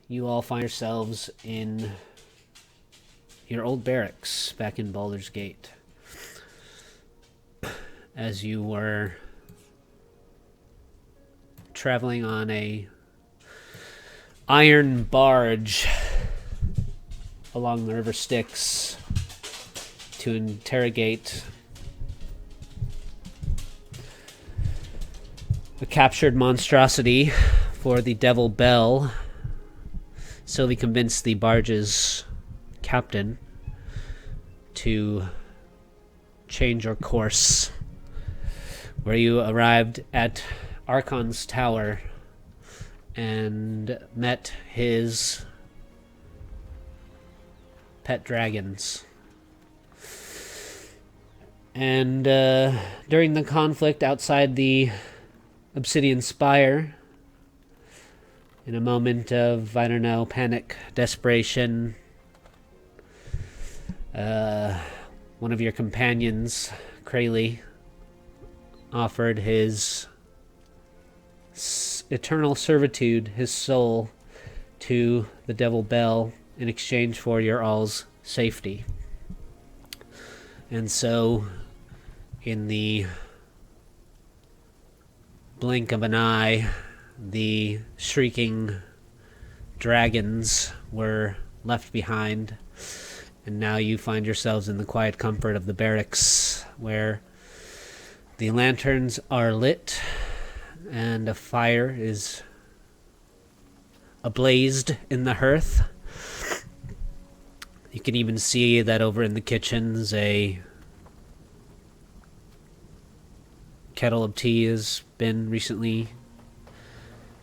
you all find yourselves in your old barracks back in Baldur's Gate. As you were traveling on a iron barge along the River Styx to interrogate a captured monstrosity for the Devil Bell, Sylvie convinced the barge's captain to change your course, where you arrived at Archon's tower and met his pet dragons. And during the conflict outside the Obsidian Spire, in a moment of, panic, desperation, one of your companions, Krayley, offered his eternal servitude, his soul, to the Devil Bell in exchange for your all's safety. And so, in the blink of an eye, the shrieking dragons were left behind, and now you find yourselves in the quiet comfort of the barracks, where the lanterns are lit and a fire is ablazed in the hearth. You can even see that over in the kitchens a kettle of tea has been recently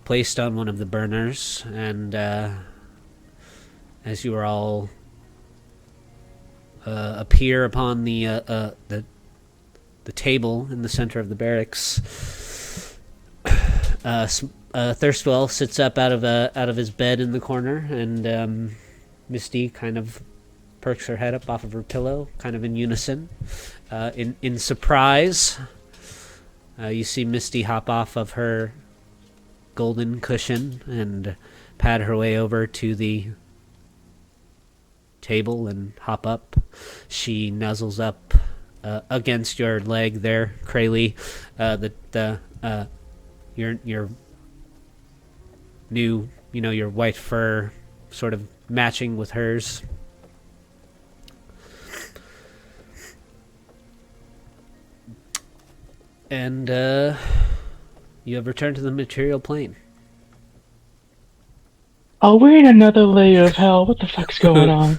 placed on one of the burners, and as you are all appear upon the table in the center of the barracks, Thirstwell sits up out of his bed in the corner, and Misty kind of perks her head up off of her pillow, kind of in unison. In surprise, you see Misty hop off of her golden cushion and pad her way over to the table and hop up. She nuzzles up against your leg there, Krayley. Your new, your white fur sort of matching with hers. And you have returned to the material plane. Oh, we're in another layer of hell. What the fuck's going on?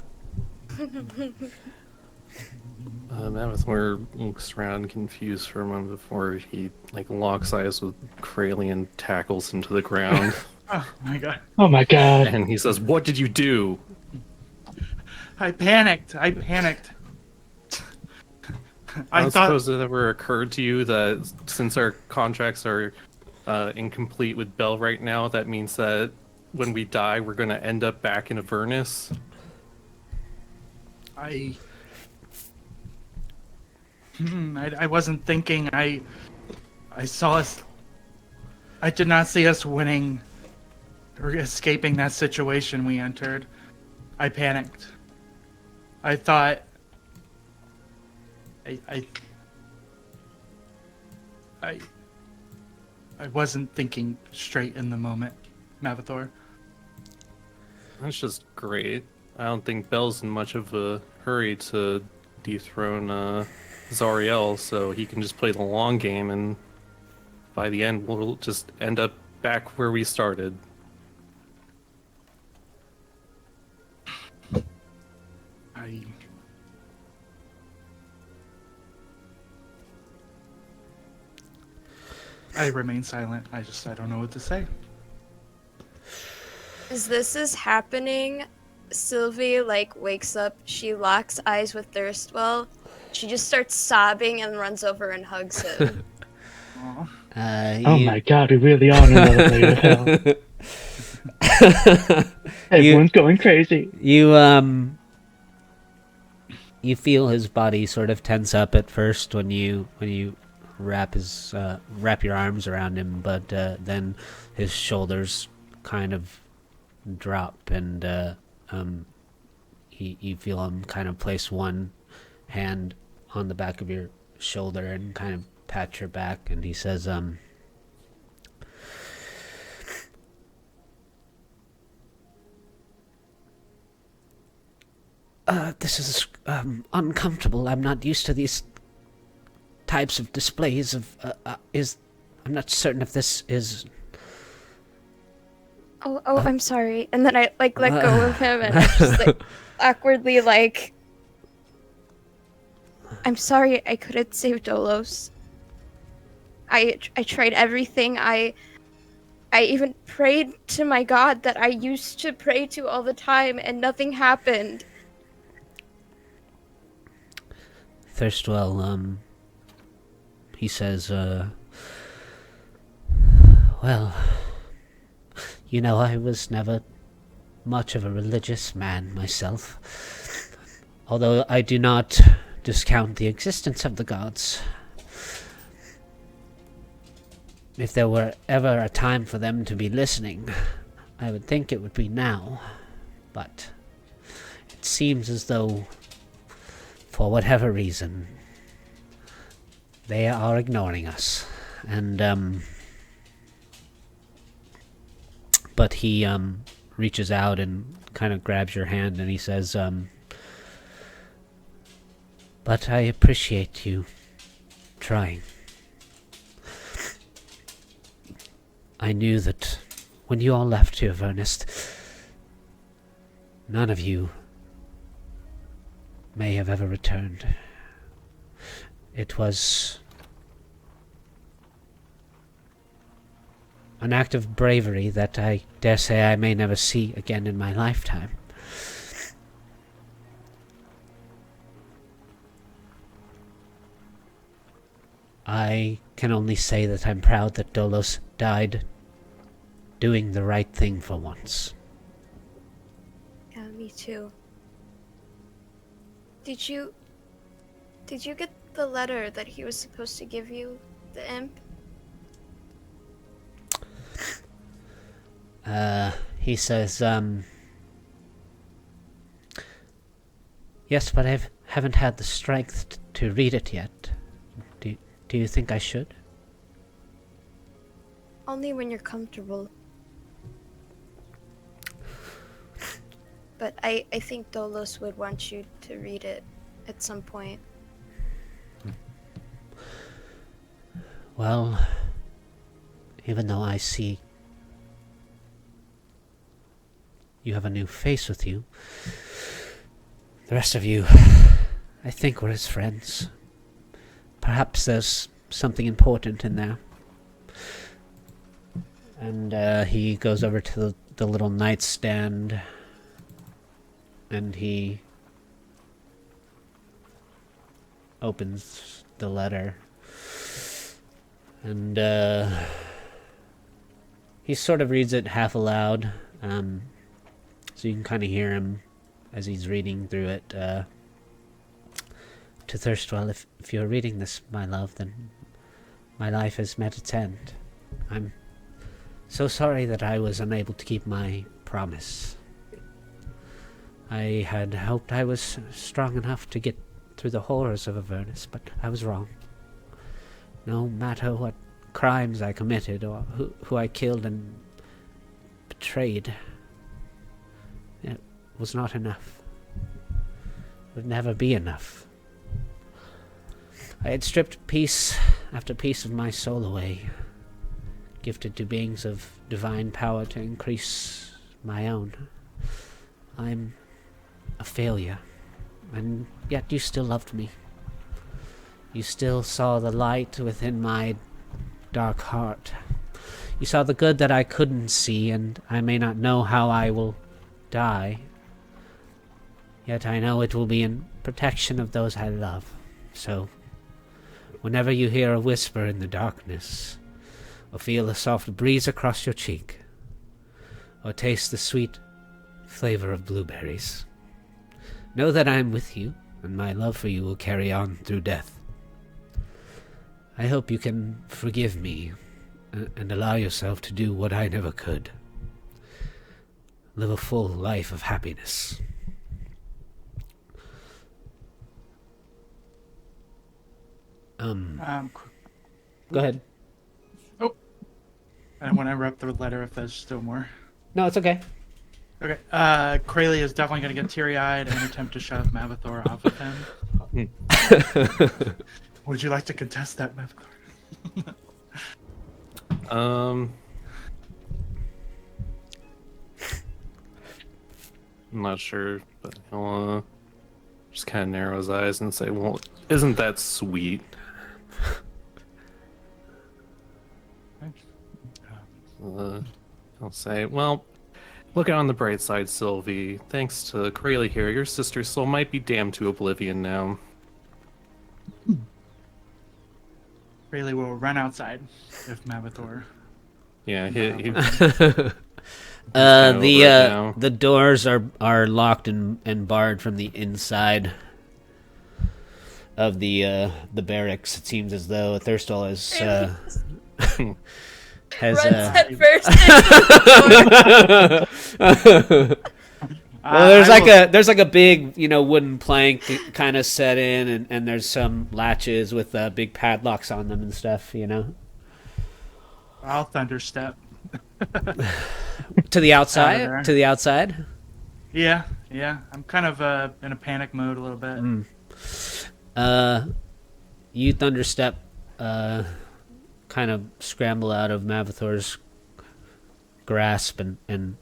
Mavithor looks around confused for a moment before he locks eyes with Krayley and tackles him to the ground. Oh my god. Oh my god. And he says, "What did you do?" I panicked. I don't thought suppose it ever occurred to you that since our contracts are incomplete with Bell right now, that means that when we die, we're going to end up back in Avernus? I wasn't thinking. I saw us. I did not see us winning or escaping that situation we entered. I panicked. I thought. I wasn't thinking straight in the moment, Mavithor. That's just great. I don't think Bell's in much of a hurry to dethrone Zariel, so he can just play the long game, and by the end, we'll just end up back where we started. I remain silent. I don't know what to say. As this is happening, Sylvie wakes up, she locks eyes with Thirstwell, she just starts sobbing and runs over and hugs him. Oh my god, we really are in another layer of hell. Everyone's going crazy. You feel his body sort of tense up at first when you wrap your arms around him, but then his shoulders kind of drop, and you feel him kind of place one hand on the back of your shoulder and kind of pat your back, and he says, this is uncomfortable. I'm not used to these types of displays of I'm not certain if this is. Oh, I'm sorry. And then I let go of him, and I just awkwardly I'm sorry I couldn't save Dolos. I tried everything. I even prayed to my god that I used to pray to all the time, and nothing happened. Thirstwell, he says, well, you know, I was never much of a religious man myself, although I do not discount the existence of the gods. If there were ever a time for them to be listening, I would think it would be now, but it seems as though, for whatever reason, they are ignoring us. And, but he, reaches out and kind of grabs your hand, and he says, but I appreciate you trying. I knew that when you all left to Avernus, none of you may have ever returned. It was an act of bravery that I dare say I may never see again in my lifetime. I can only say that I'm proud that Dolos died doing the right thing for once. Yeah, me too. Did you get the letter that he was supposed to give you, the imp? He says, yes, but I haven't had the strength to read it yet. Do you think I should? Only when you're comfortable. But I think Dolos would want you to read it at some point. Well, even though I see you have a new face with you, the rest of you, I think we're his friends. Perhaps there's something important in there. And he goes over to the little nightstand, and he opens the letter. And he sort of reads it half aloud, so you can kind of hear him as he's reading through it. To Thirstwell, if you're reading this, my love, then my life has met its end. I'm so sorry that I was unable to keep my promise. I had hoped I was strong enough to get through the horrors of Avernus, but I was wrong. No matter what crimes I committed or who I killed and betrayed, it was not enough. It would never be enough. I had stripped piece after piece of my soul away, gifted to beings of divine power to increase my own. I'm a failure, and yet you still loved me. You still saw the light within my dark heart. You saw the good that I couldn't see, and I may not know how I will die, yet I know it will be in protection of those I love. So, whenever you hear a whisper in the darkness, or feel a soft breeze across your cheek, or taste the sweet flavor of blueberries, know that I am with you, and my love for you will carry on through death. I hope you can forgive me, and allow yourself to do what I never could. live a full life of happiness. Go ahead. Oh, I don't want to interrupt the letter if there's still more. No, it's okay. Okay. Krayley is definitely going to get teary-eyed and attempt to shove Mavathor off of him. Would you like to contest that, Mavathor? I'm not sure, but he'll just kind of narrow his eyes and say, "Well, isn't that sweet?" I'll say, "Well, look out on the bright side, Sylvie. Thanks to Krayley here, your sister's soul might be damned to oblivion now." Krayley will run outside if Mavathor. Yeah, he The doors are locked and barred from the inside of the barracks. It seems as though Thurstal has Runs head first. Well, there's like a big wooden plank kind of set in, and there's some latches with big padlocks on them and stuff. I'll thunderstep. To the outside. To the outside. Yeah. I'm kind of in a panic mode a little bit. You thunderstep, kind of scramble out of Mavathor's grasp and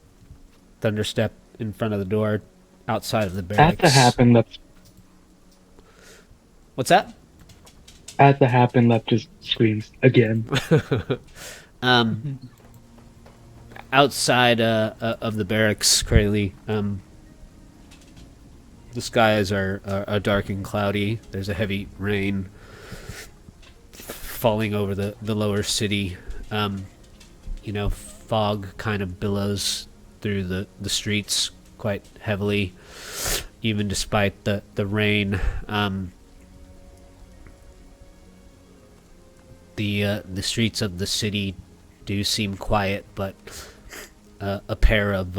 thunderstep in front of the door outside of the barracks. At the happen, Lep. What's that? At the happen, Lep just screams again. Outside of the barracks, Krayley, the skies are dark and cloudy. There's a heavy rain falling over the lower city. Fog kind of billows through the streets quite heavily, even despite the rain. The streets of the city do seem quiet, but a pair of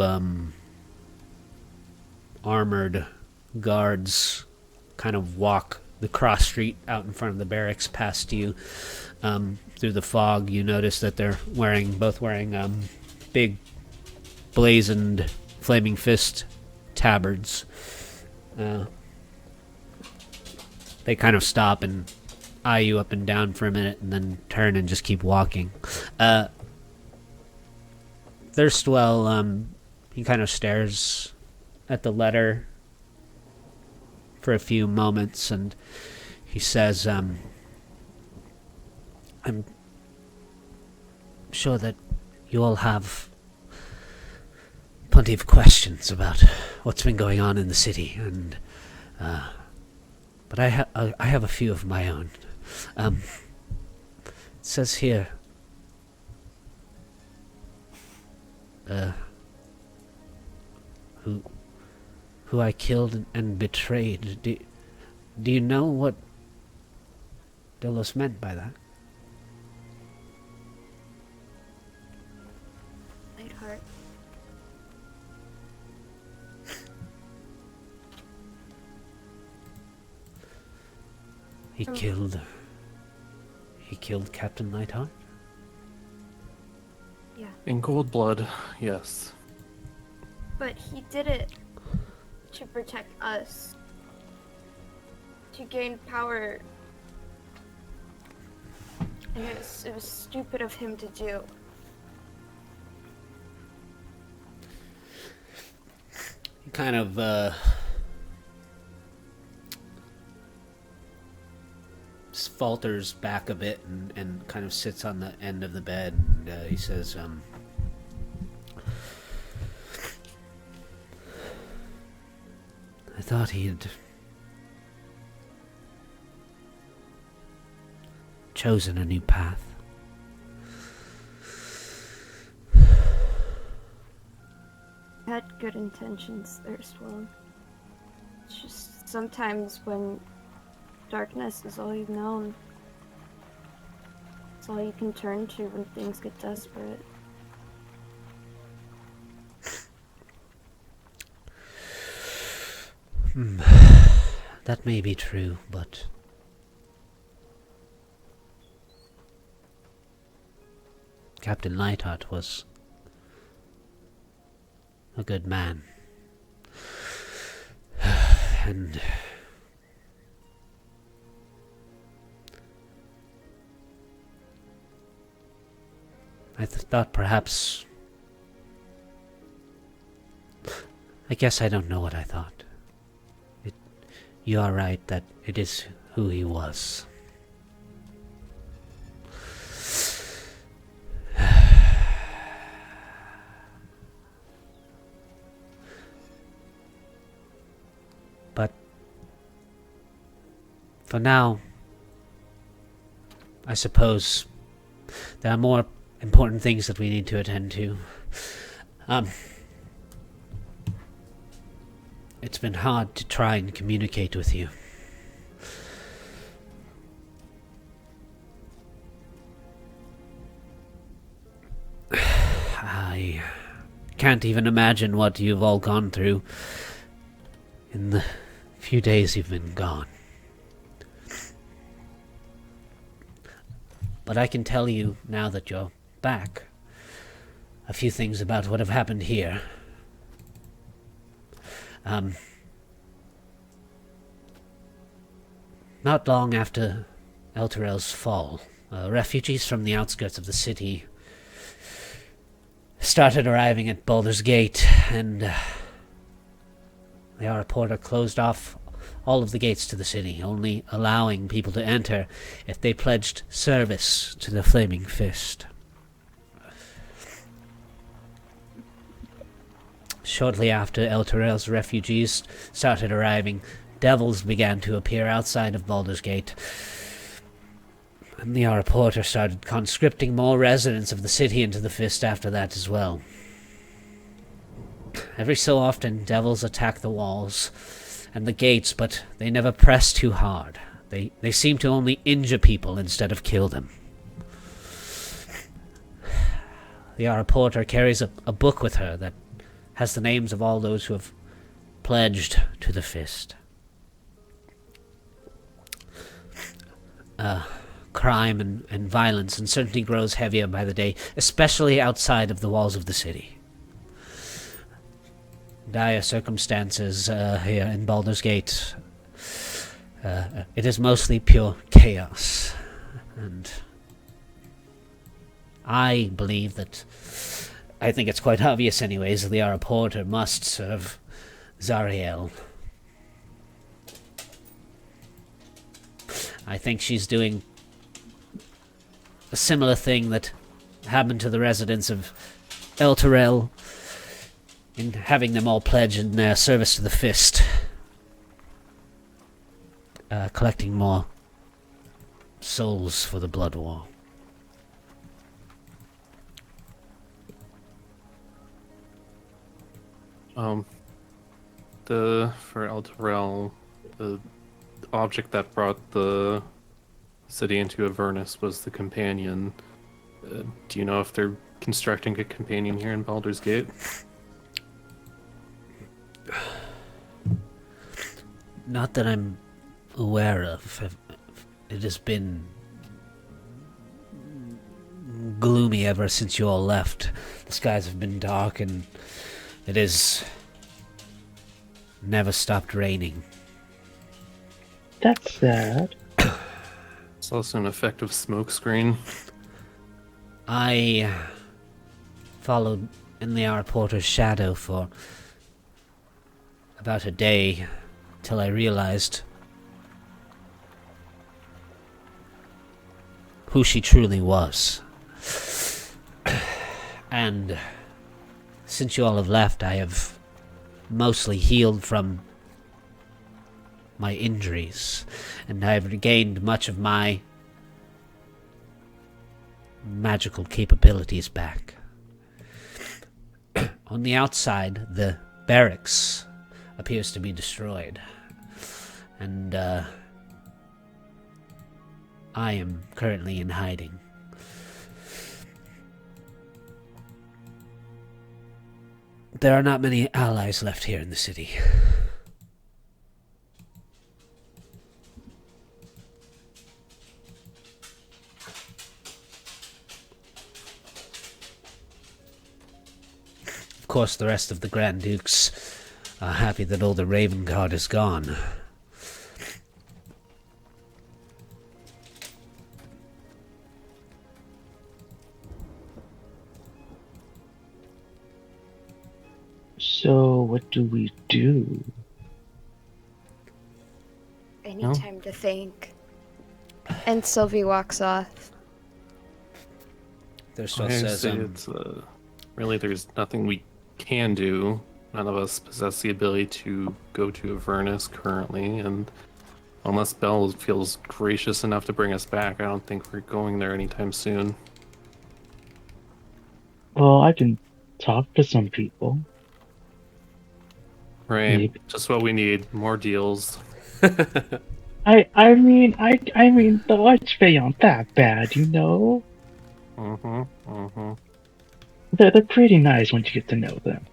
armored guards kind of walk the cross street out in front of the barracks past you. Through the fog, you notice that they're both wearing big blazoned flaming fist tabards. They kind of stop and eye you up and down for a minute and then turn and just keep walking. Thirstwell, he kind of stares at the letter for a few moments and he says, I'm sure that you all have plenty of questions about what's been going on in the city, and but I have a few of my own. It says here, who I killed and betrayed. Do you know what Delos meant by that? Lightheart. He killed Captain Lightheart? Yeah. In cold blood, yes. But he did it to protect us. To gain power. And it was stupid of him to do. He kind of falters back a bit and kind of sits on the end of the bed. And he says, I thought he had chosen a new path. Had good intentions, Thirstwell. It's just sometimes when darkness is all you've known, it's all you can turn to when things get desperate. That may be true, but Captain Lightheart was a good man. And I thought perhaps... I guess I don't know what I thought. You are right that it is who he was. But for now, I suppose there are more important things that we need to attend to. It's been hard to try and communicate with you. I can't even imagine what you've all gone through in the few days you've been gone. But I can tell you, now that you're back, a few things about what have happened here. Not long after Elturel's fall, refugees from the outskirts of the city started arriving at Baldur's Gate, and the Araporter closed off all of the gates to the city, only allowing people to enter if they pledged service to the Flaming Fist. Shortly after Elturel's refugees started arriving, devils began to appear outside of Baldur's Gate, and the Araporter started conscripting more residents of the city into the Fist after that as well. Every so often, devils attack the walls and the gates, but they never press too hard. They seem to only injure people instead of kill them. The Araporter carries a book with her that has the names of all those who have pledged to the Fist. Crime and violence and certainty grows heavier by the day, especially outside of the walls of the city. Dire circumstances here in Baldur's Gate. It is mostly pure chaos. And I believe that... I think it's quite obvious anyways, that the Araporter must serve Zariel. I think she's doing a similar thing that happened to the residents of Elturel, in having them all pledge in their service to the Fist. Collecting more souls for the Blood War. For Elturel, the object that brought the city into Avernus was the companion. Do you know if they're constructing a companion here in Baldur's Gate? Not that I'm aware of. It has been gloomy ever since you all left. The skies have been dark, and it has never stopped raining. That's sad. It's also an effective smokescreen. I followed in the Araporter's shadow for about a day, till I realized who she truly was. And since you all have left, I have mostly healed from my injuries, and I have regained much of my magical capabilities back. On the outside, the barracks appears to be destroyed, and I am currently in hiding. There are not many allies left here in the city. course, the rest of the Grand Dukes are happy that older Ravenguard is gone. So, what do we do? I need time to think. And Sylvie walks off. Thurstwell I says, say it's, really, there's nothing we can do. None of us possess the ability to go to Avernus currently, and unless Bell feels gracious enough to bring us back, I don't think we're going there anytime soon. Well, I can talk to some people. Right, Maybe. just what we need. More deals. I mean, the Archfey aren't that bad, you know? They're pretty nice once you get to know them.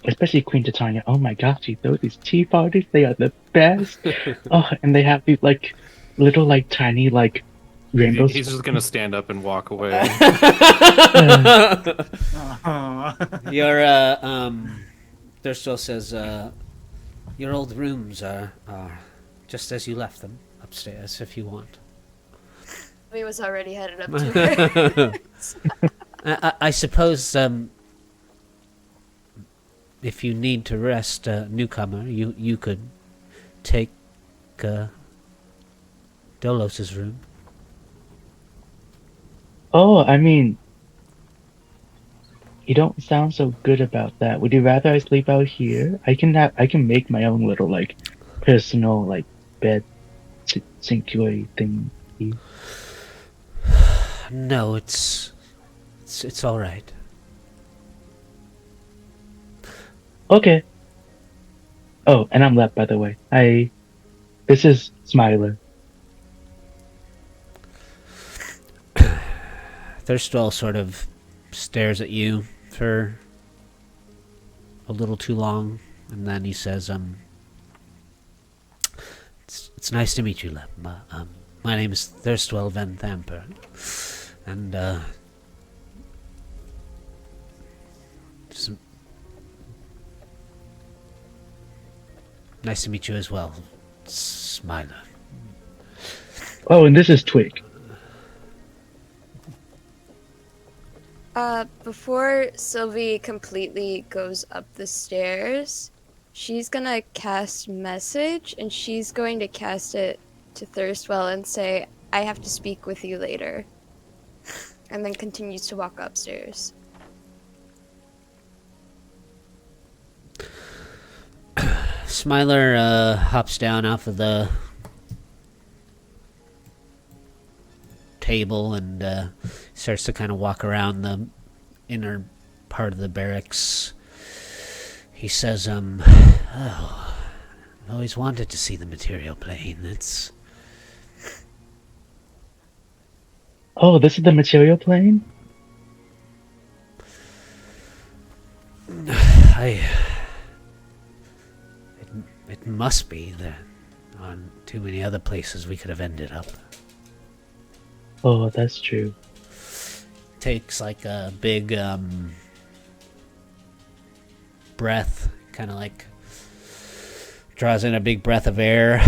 Especially Queen Titania. Oh my gosh, you throw these tea parties, they are the best. Oh, and they have these, like, little, like, tiny, like, rainbows. He's just gonna stand up and walk away. Your, Thurstwell says, your old rooms are just as you left them, upstairs, if you want. We was already headed up to her. I suppose, if you need to rest, newcomer, you could take, Dolos's room. Oh, I mean, you don't sound so good about that. Would you rather I sleep out here? I can make my own little, like, personal, like, bed sanctuary thing. No, it's all right. Okay. Oh, and I'm left, by the way. This is Smiler. Thurstwell sort of stares at you for a little too long, and then he says, it's nice to meet you, Lep. My name is Thurstwell Van Thamper, and, nice to meet you as well, Smiler. Oh, and this is Twig. Before Sylvie completely goes up the stairs, she's gonna cast message, and she's going to cast it to Thurstwell and say, I have to speak with you later. And then continues to walk upstairs. Smiler hops down off of the table and starts to kind of walk around the inner part of the barracks. He says, oh, I've always wanted to see the material plane. Oh, this is the material plane? It must be. There aren't too many other places we could have ended up. Oh, that's true. Takes like a big breath, kind of like draws in a big breath of air.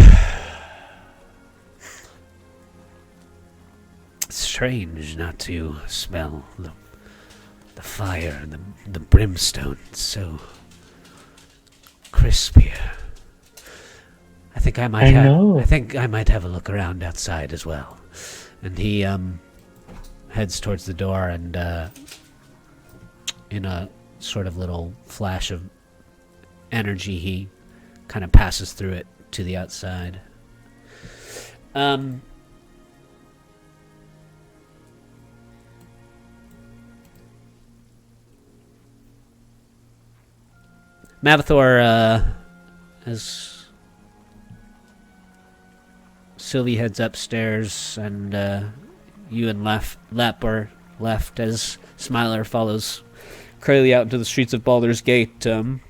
It's strange not to smell the fire and the brimstone. It's so crisp here. I think I might have a look around outside as well. And he heads towards the door, and in a sort of little flash of energy, he kind of passes through it to the outside. Mavathor, as Sylvie heads upstairs, and you and Lep are left as Smiler follows Crayley out into the streets of Baldur's Gate. Is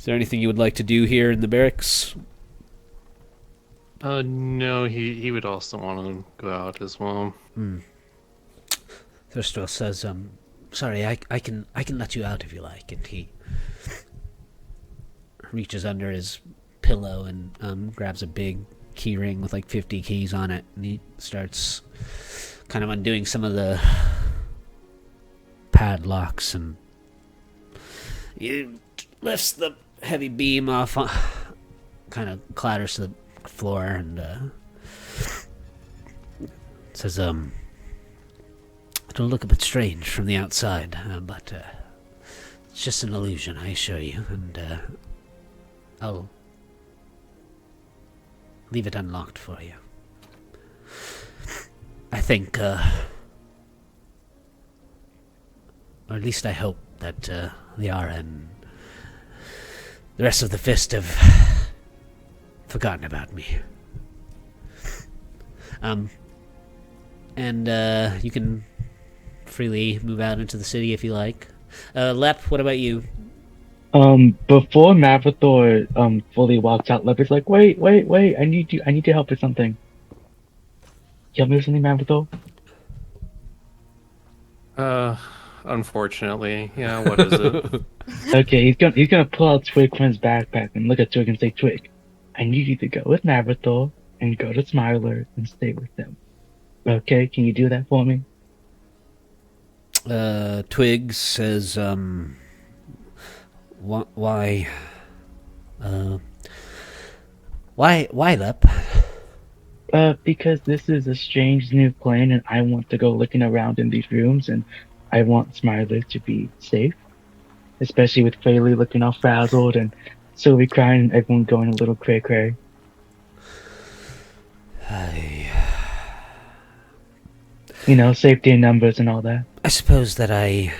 there anything you would like to do here in the barracks? No, he would also want to go out as well. Thurstwell says, sorry, I can let you out if you like. And he reaches under his pillow and grabs a big key ring with like 50 keys on it, and he starts kind of undoing some of the padlocks, and he lifts the heavy beam off, kind of clatters to the floor, and says, "It'll look a bit strange from the outside, but it's just an illusion, I assure you, and I'll leave it unlocked for you. I think, or at least I hope that Liara and the rest of the Fist have forgotten about me. And you can freely move out into the city if you like. Lep, what about you? Before Mavithor fully walks out, Lep is like, wait, I need to help with something. You help me with something, Mavithor? Unfortunately, yeah. What is it? Okay, he's gonna pull out Twig from his backpack and look at Twig and say, Twig, I need you to go with Mavithor and go to Smiler and stay with them. Okay, can you do that for me? Twig says, why, Lep? Because this is a strange new plan and I want to go looking around in these rooms and I want Smiler to be safe. Especially with Fraley looking all frazzled and Sylvie crying and everyone going a little cray-cray. You know, safety in numbers and all that. I suppose that I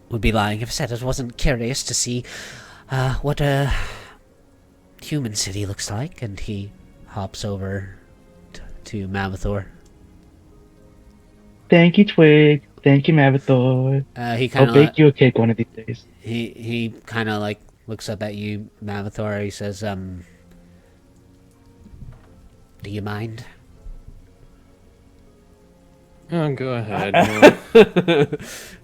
would be lying if I said I wasn't curious to see what a human city looks like, and he hops over to Mavithor. Thank you, Twig. Thank you, Mavithor. He kind I'll of bake you a cake one of these days. he kind of like looks up at you, Mavithor. He says, "Do you mind?" Oh, go ahead.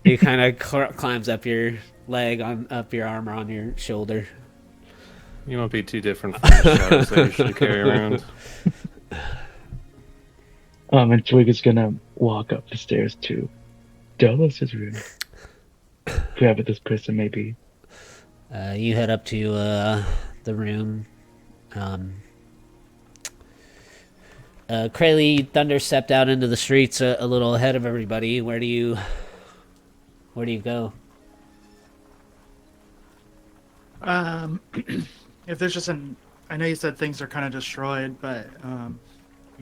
He kind of climbs up your leg, up your armor on your shoulder. You won't be too different from the shadows I usually carry around. And Twig is gonna walk up the stairs to Delos' room. Whoever this person may be. You head up to the room. Krayley Thunder stepped out into the streets a little ahead of everybody. Where do you go? If there's just I know you said things are kind of destroyed, but I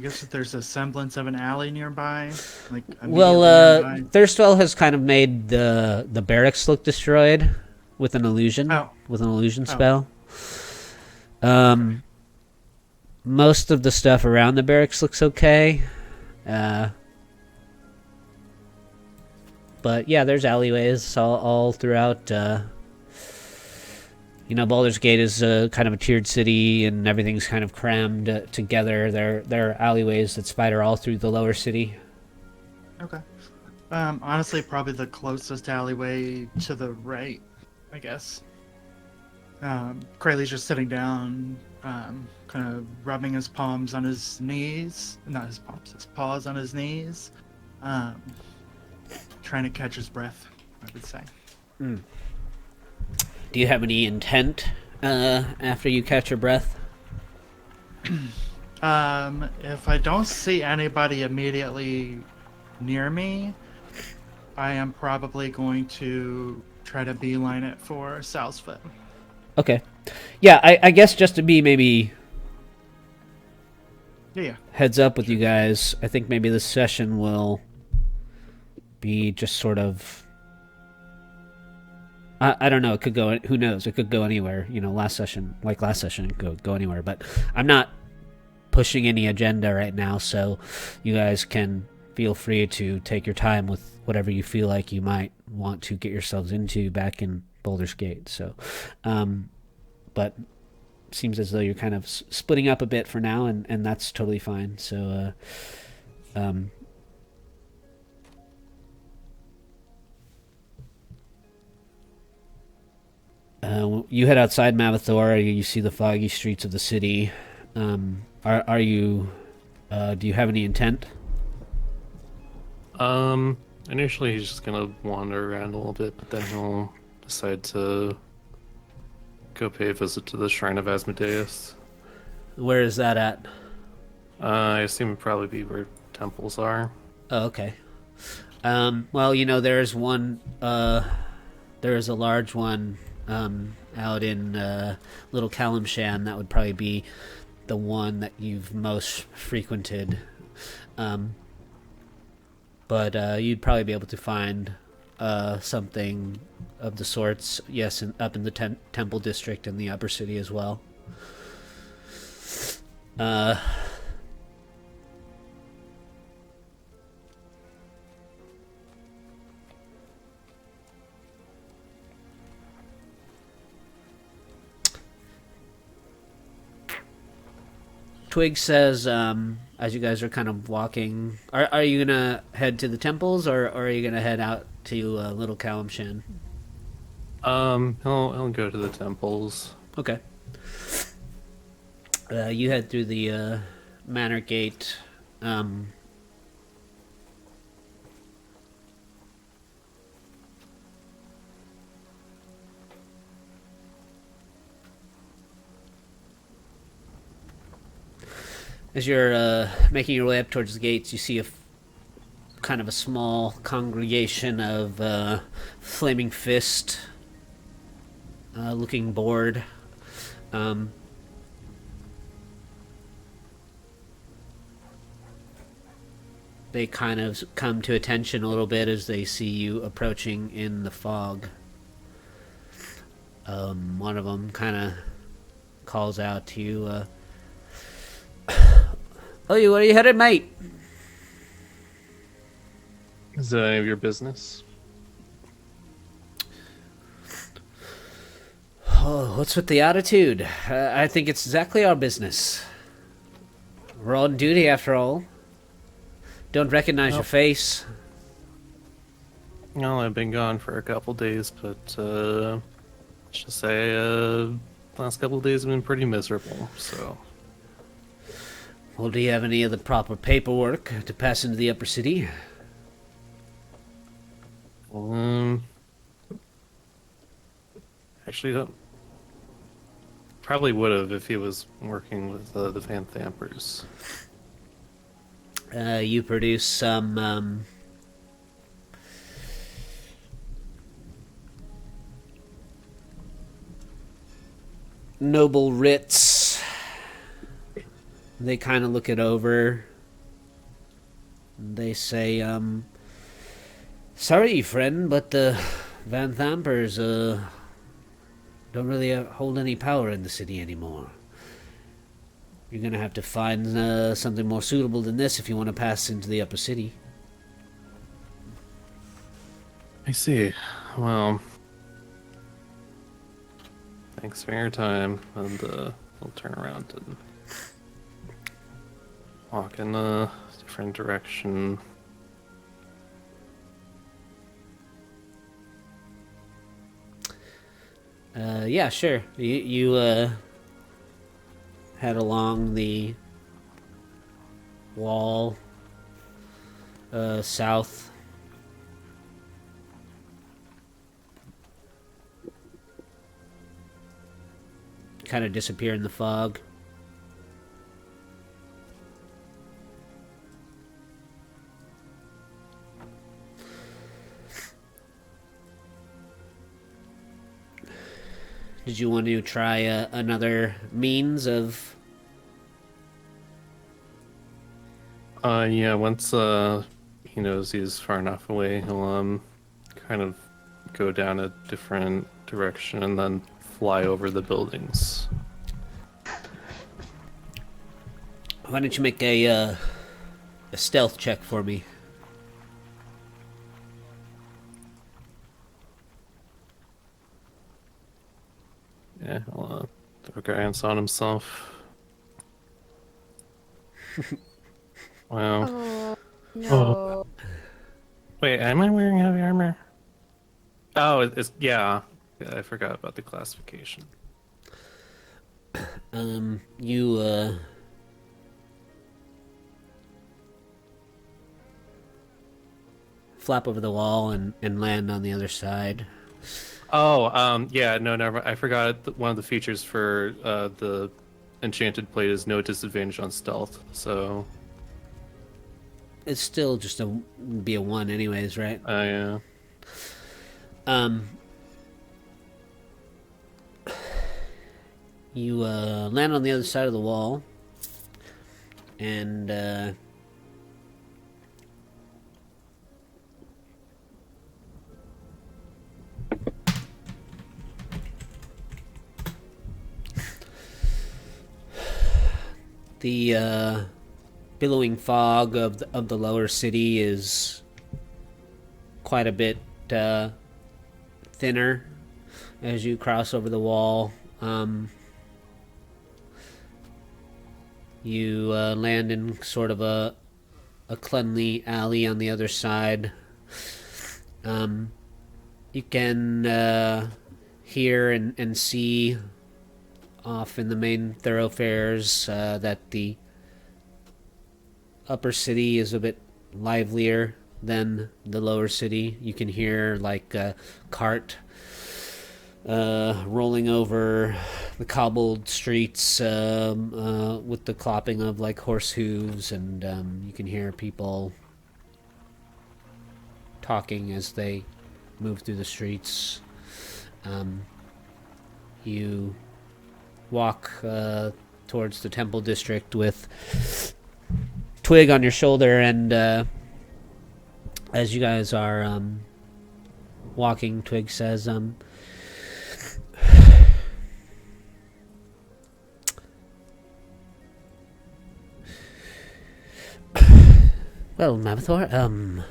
guess if there's a semblance of an alley nearby, like nearby. Thirstwell has kind of made the barracks look destroyed with an illusion, spell. Most of the stuff around the barracks looks okay. But yeah, there's alleyways all throughout. Baldur's Gate is kind of a tiered city, and everything's kind of crammed together. There are alleyways that spider all through the lower city. Okay. Honestly, probably the closest alleyway to the right, I guess. Krayley's just sitting down, kind of rubbing his palms on his knees. Not his palms, his paws on his knees. Trying to catch his breath, I would say. Do you have any intent after you catch your breath? If I don't see anybody immediately near me, I am probably going to try to beeline it for Salsfoot. Okay. Yeah, I guess just to be maybe heads up with you guys, I think maybe this session will be just sort of... I don't know, it could go... Who knows? It could go anywhere. Last session, it could go anywhere. But I'm not pushing any agenda right now, so you guys can feel free to take your time with whatever you feel like you might want to get yourselves into back in Baldur's Gate. So, but seems as though you're kind of splitting up a bit for now, and that's totally fine. So, You head outside Mavathor. You see the foggy streets of the city. Are you? Do you have any intent? Initially he's just gonna wander around a little bit, but then he'll decide to go pay a visit to the Shrine of Asmodeus. Where is that at? I assume it'd probably be where temples are. Oh, okay. Well, there is one. There is a large one out in Little Kalimshan. That would probably be the one that you've most frequented. But you'd probably be able to find something of the sorts. Yes, up in the Temple District in the Upper City as well. Twig says, as you guys are kind of walking, are you gonna head to the temples, or are you gonna head out to Little Kalimshan? He'll go to the temples. Okay. You head through the Manor Gate. As you're making your way up towards the gates, you see kind of a small congregation of Flaming Fist looking bored. They kind of come to attention a little bit as they see you approaching in the fog. One of them kind of calls out to you, "Oh, where are you headed, mate?" Is that any of your business? Oh, what's with the attitude? I think it's exactly our business. We're on duty after all. Don't recognize your face. Well, I've been gone for a couple days, but let's just say last couple days have been pretty miserable, so... Well, do you have any of the proper paperwork to pass into the upper city? Actually, that probably would have if he was working with the Van Thampers. You produce some, noble writs. They kind of look it over. They say, sorry, friend, but the Van Thampers, don't really hold any power in the city anymore. You're gonna have to find something more suitable than this if you want to pass into the upper city. I see. Well, thanks for your time, and we'll turn around and walk in a different direction. Yeah, sure. You head along the wall south. Kind of disappear in the fog. Did you want to try another means of... Yeah, once he knows he's far enough away, he'll kind of go down a different direction and then fly over the buildings. Why don't you make a stealth check for me? Yeah, I'll throw guidance on himself. Wow. Oh, no. Wait, am I wearing heavy armor? Oh, it's yeah. Yeah, I forgot about the classification. You flap over the wall and land on the other side. Oh, yeah, no, never. I forgot one of the features for the enchanted plate is no disadvantage on stealth. So, It's still just be a 1 anyways, right? yeah. You land on the other side of the wall, and the billowing fog of the lower city is quite a bit thinner as you cross over the wall. You land in sort of a cleanly alley on the other side. You can hear and see off in the main thoroughfares that the upper city is a bit livelier than the lower city. You can hear like a cart rolling over the cobbled streets with the clopping of like horse hooves, and you can hear people talking as they move through the streets. You walk towards the temple district with Twig on your shoulder, and as you guys are walking, Twig says, well, Mamathor,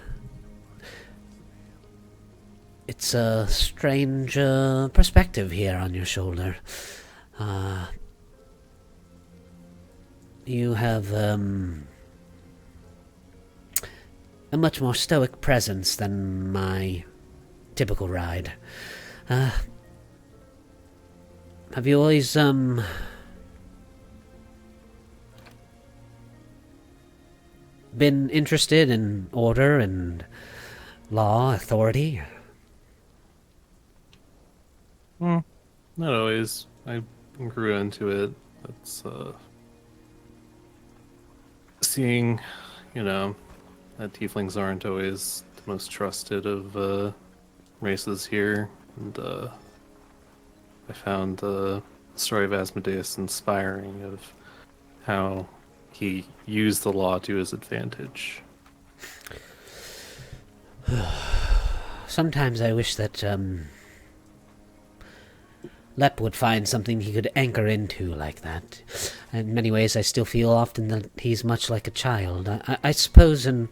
it's a strange perspective here on your shoulder. You have a much more stoic presence than my typical ride. Have you always been interested in order and law, authority? Not always. I grew into it. That's seeing, that tieflings aren't always the most trusted of races here, and I found the story of Asmodeus inspiring, of how he used the law to his advantage. Sometimes I wish that Lep would find something he could anchor into like that. In many ways, I still feel often that he's much like a child. I suppose in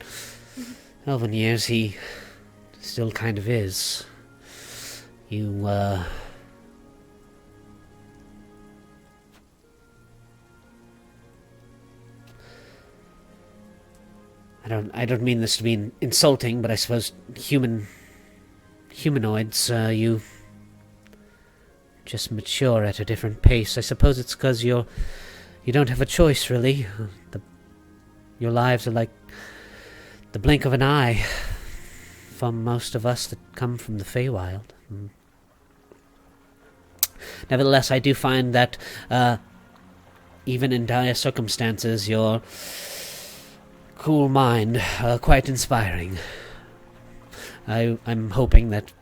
elven years he still kind of is. You, I don't mean this to be insulting, but I suppose humanoids, you just mature at a different pace. I suppose it's because you don't have a choice, really. Your lives are like the blink of an eye for most of us that come from the Feywild. Nevertheless, I do find that even in dire circumstances, your cool mind quite inspiring. I'm hoping that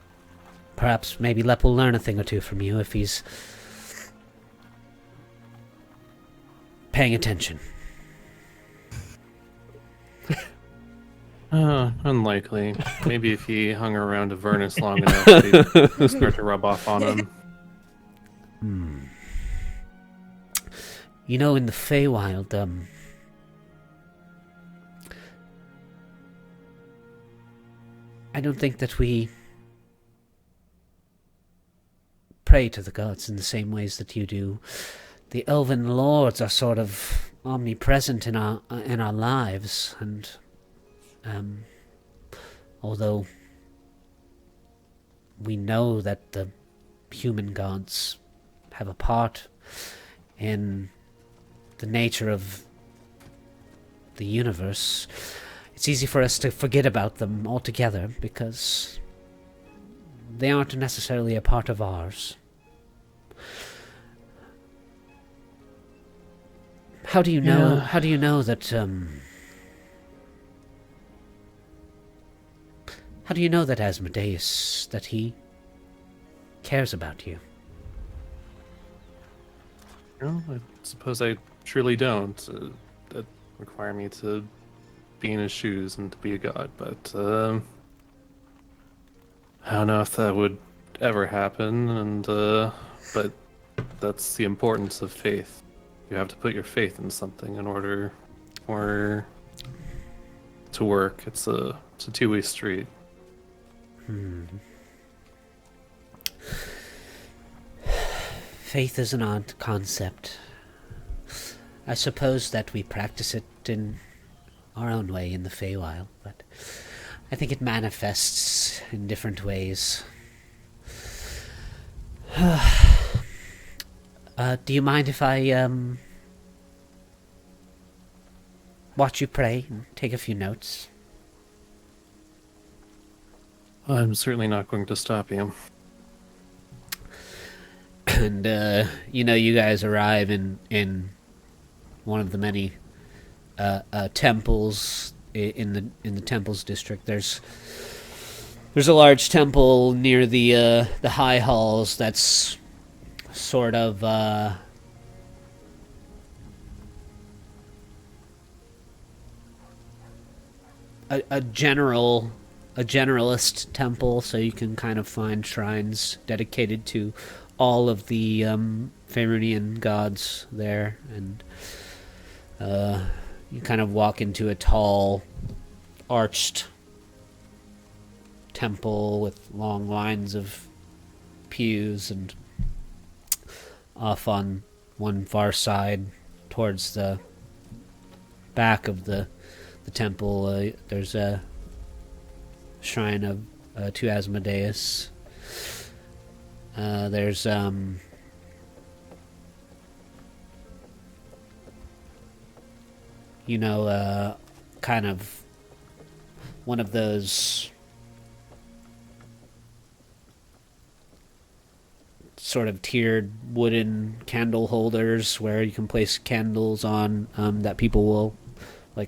perhaps maybe Lep will learn a thing or two from you if he's paying attention. Unlikely. Maybe if he hung around Avernus long enough, he'd start to rub off on him. You know, in the Feywild, I don't think that we pray to the gods in the same ways that you do. The elven lords are sort of omnipresent in our lives, and although we know that the human gods have a part in the nature of the universe, it's easy for us to forget about them altogether because they aren't necessarily a part of ours. How do you know? Yeah. How do you know that? How do you know that Asmodeus, that he cares about you? Well, I suppose I truly don't. That require me to be in his shoes and to be a god, but I don't know if that would ever happen. And but that's the importance of faith. You have to put your faith in something in order for it to work. It's a two-way street. Faith is an odd concept. I suppose that we practice it in our own way in the Feywild, but I think it manifests in different ways. Do you mind if I watch you pray and take a few notes? I'm certainly not going to stop you. And you guys arrive in one of the many temples in the temples district. There's a large temple near the high halls that's sort of a generalist temple, so you can kind of find shrines dedicated to all of the Faerunian gods there, and you kind of walk into a tall, arched temple with long lines of pews, and off on one far side towards the back of the temple, there's a shrine of to Asmodeus. There's kind of one of those sort of tiered wooden candle holders where you can place candles on that people will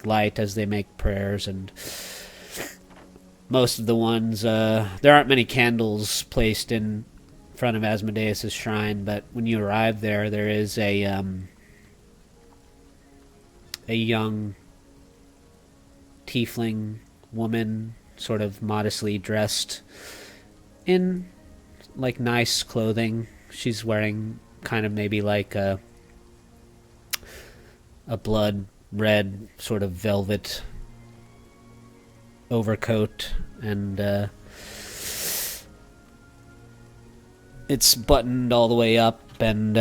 light as they make prayers. And most of the ones, there aren't many candles placed in front of Asmodeus' shrine, but when you arrive there is a young tiefling woman, sort of modestly dressed in nice clothing. She's wearing kind of maybe a blood red sort of velvet overcoat, and it's buttoned all the way up, and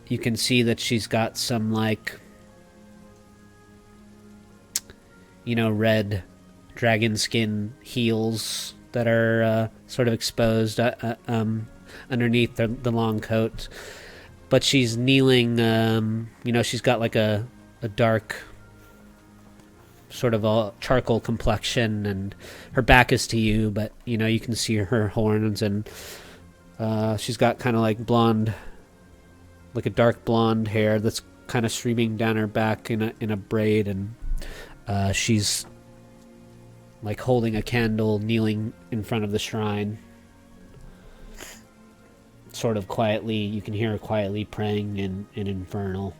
you can see that she's got some red dragon skin heels that are sort of exposed underneath the long coat. But she's kneeling, she's got a dark sort of a charcoal complexion, and her back is to you, but you can see her horns, and she's got kind of blonde, a dark blonde hair that's kind of streaming down her back in a braid, and she's holding a candle, kneeling in front of the shrine, sort of quietly. You can hear her quietly praying in Infernal.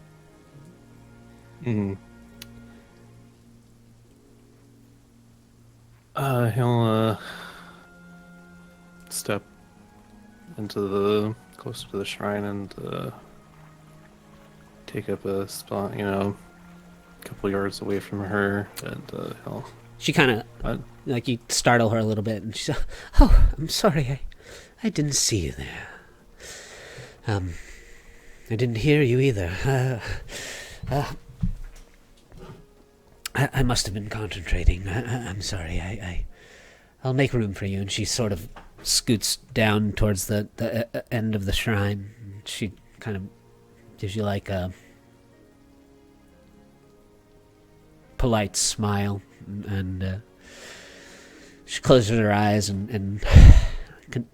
He'll step into closer to the shrine and take up a spot, a couple yards away from her, and he'll. She kind of you startle her a little bit, and she says, "Oh, I'm sorry, I didn't see you there. I didn't hear you either. I must have been concentrating. I'm sorry. I'll make room for you." And she sort of scoots down towards the end of the shrine. She kind of gives you like a polite smile, and she closes her eyes and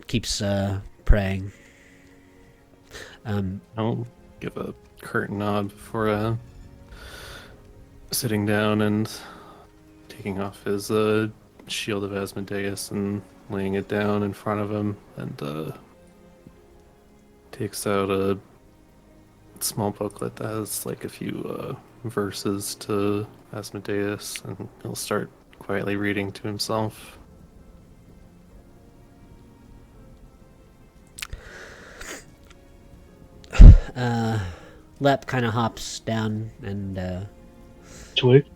keeps praying. I'll give a curt nod before sitting down and taking off his shield of Asmodeus and laying it down in front of him, and takes out a small booklet that has like a few verses to Asmodeus, and he'll start quietly reading to himself. Lep kind of hops down and Twig?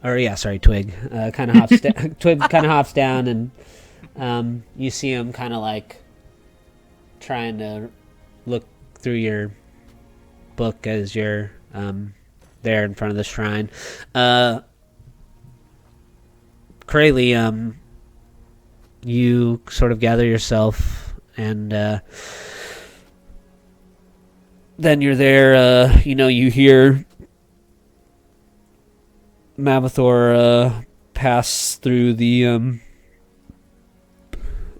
Twig kind of hops Twig kind of hops down, and you see him kind of like trying to look through your book as you're there in front of the shrine. Crayley, you sort of gather yourself, and then you're there. You hear Mavathor pass through the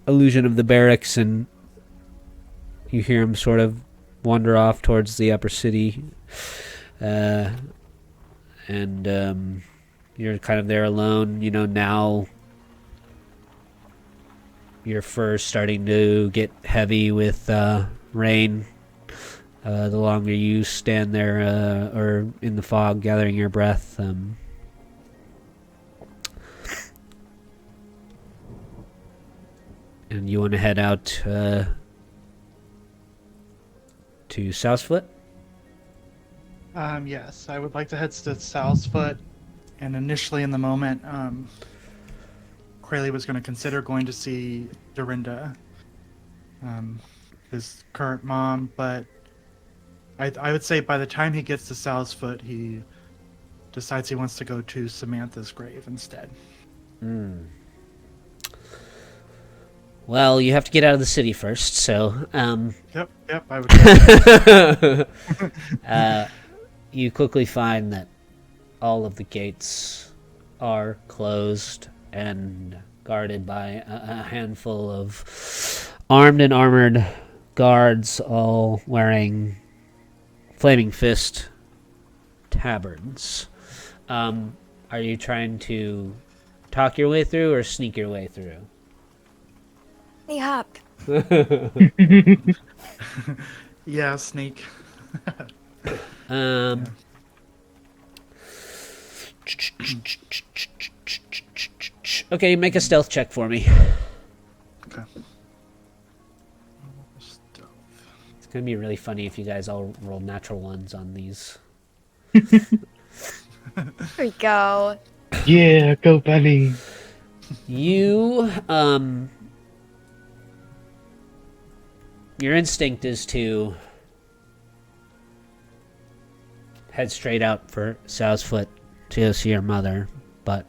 illusion of the barracks, and you hear him sort of wander off towards the upper city, and you're kind of there alone. Now your fur's starting to get heavy with rain. The longer you stand there or in the fog gathering your breath, and you want to head out to Southfoot? Yes, I would like to head to Salesfoot, and initially in the moment, Crayley was going to consider going to see Dorinda, his current mom, but I would say by the time he gets to Salesfoot, he decides he wants to go to Samantha's grave instead. Well, you have to get out of the city first, so Yep, I would. you quickly find that all of the gates are closed and guarded by a handful of armed and armored guards, all wearing Flaming Fist tabards. Are you trying to talk your way through or sneak your way through? Yep. Yeah, sneak. Okay, make a stealth check for me. Okay. It's gonna be really funny if you guys all roll natural ones on these. Here we go. Yeah, go bunny. You, your instinct is to head straight out for Southfoot to go see your mother, but,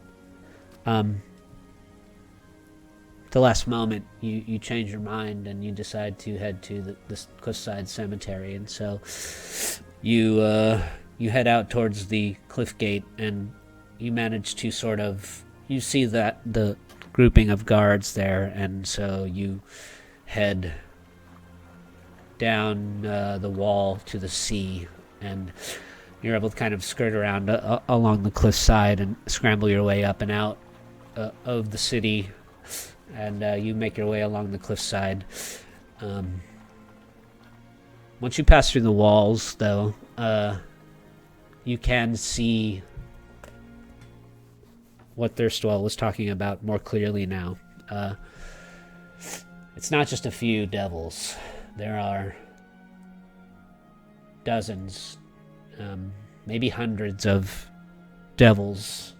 the last moment, you change your mind and you decide to head to the cliffside cemetery, and so you head out towards the cliff gate, and you manage to sort of, you see that the grouping of guards there, and so you head down the wall to the sea, and you're able to kind of skirt around along the cliffside and scramble your way up and out of the city, and you make your way along the cliffside. Once you pass through the walls, though, you can see what Thirstwell was talking about more clearly now. It's not just a few devils. There are dozens, maybe hundreds of devils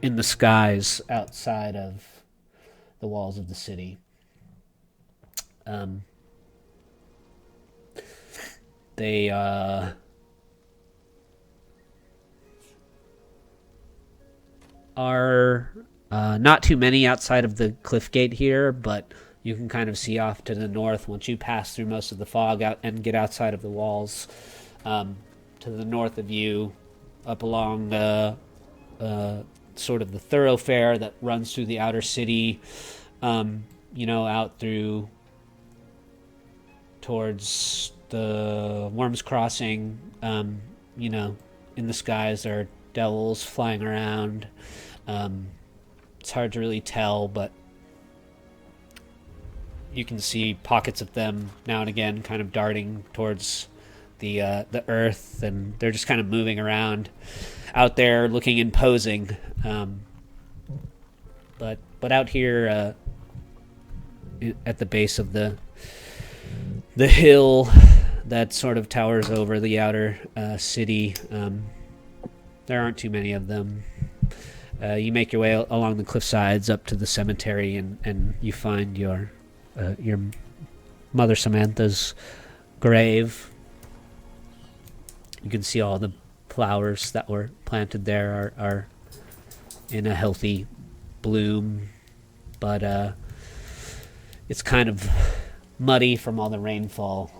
in the skies outside of the walls of the city. They are Not too many outside of the cliff gate here, but you can kind of see off to the north once you pass through most of the fog out and get outside of the walls. To the north of you, up along sort of the thoroughfare that runs through the outer city, out through towards the Worms Crossing. In the skies there are devils flying around. It's hard to really tell, but you can see pockets of them now and again kind of darting towards the earth, and they're just kind of moving around out there looking imposing. But out here at the base of the hill that sort of towers over the outer city, there aren't too many of them. You make your way along the cliff sides up to the cemetery, and you find your mother Samantha's grave. You can see all the flowers that were planted there are in a healthy bloom, but it's kind of muddy from all the rainfall.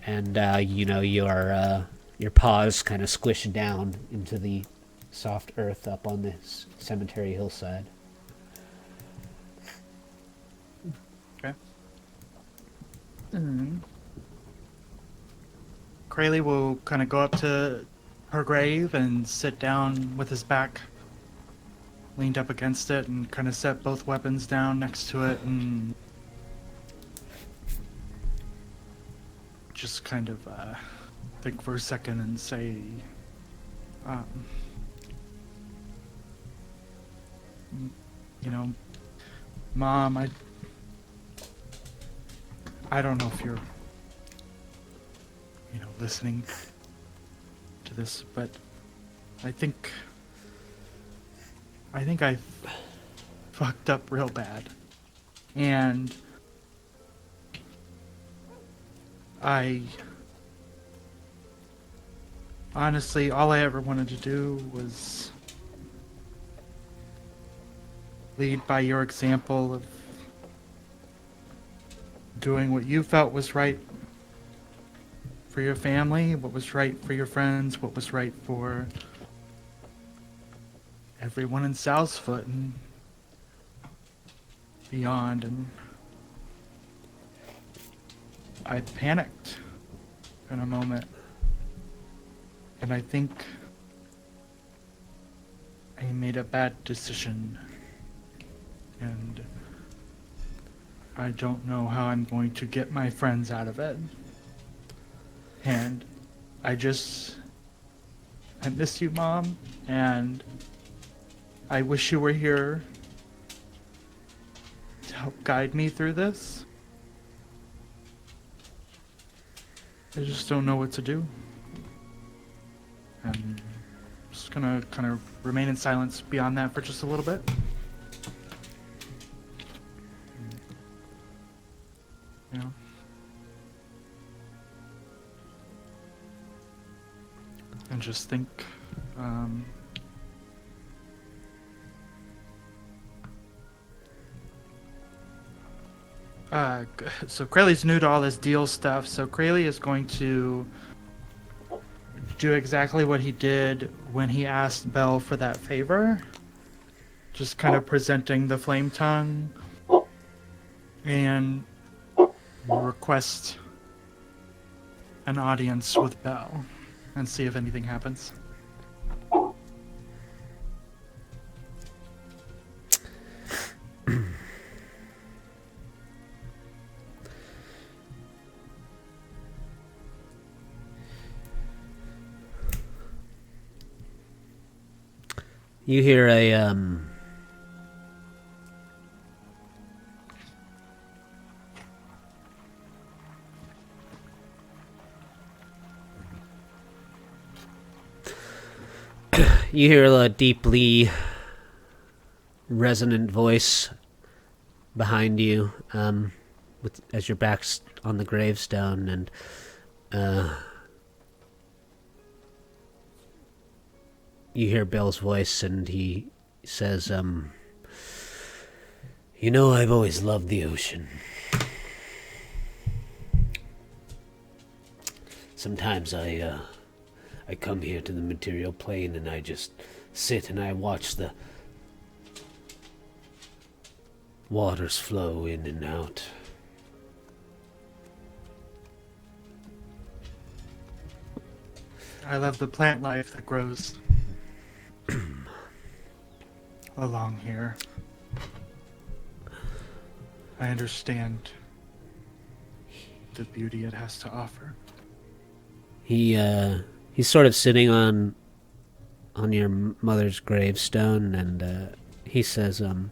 And your paws kind of squish down into the soft earth up on this cemetery hillside. Okay. Krayley will kind of go up to her grave and sit down with his back leaned up against it and kind of set both weapons down next to it and just kind of think for a second and say, Mom, I don't know if you're, listening to this, but I think I fucked up real bad. And honestly, all I ever wanted to do was lead by your example of doing what you felt was right for your family, what was right for your friends, what was right for everyone in Southfoot and beyond. And I panicked in a moment, and I think I made a bad decision, and I don't know how I'm going to get my friends out of it. And I miss you, Mom, and I wish you were here to help guide me through this. I just don't know what to do. And I'm just gonna kind of remain in silence beyond that for just a little bit. And just think, so Krayley's new to all this deal stuff, so Krayley is going to do exactly what he did when he asked Belle for that favor. Just kind of presenting the flame tongue and request an audience with Belle and see if anything happens. You hear a deeply resonant voice behind you, as your back's on the gravestone, and you hear Bell's voice, and he says, "You know, I've always loved the ocean. Sometimes I come here to the material plane, and I just sit and I watch the waters flow in and out. I love the plant life that grows along here. I understand the beauty it has to offer. He's sort of sitting on your mother's gravestone, and he says, I'm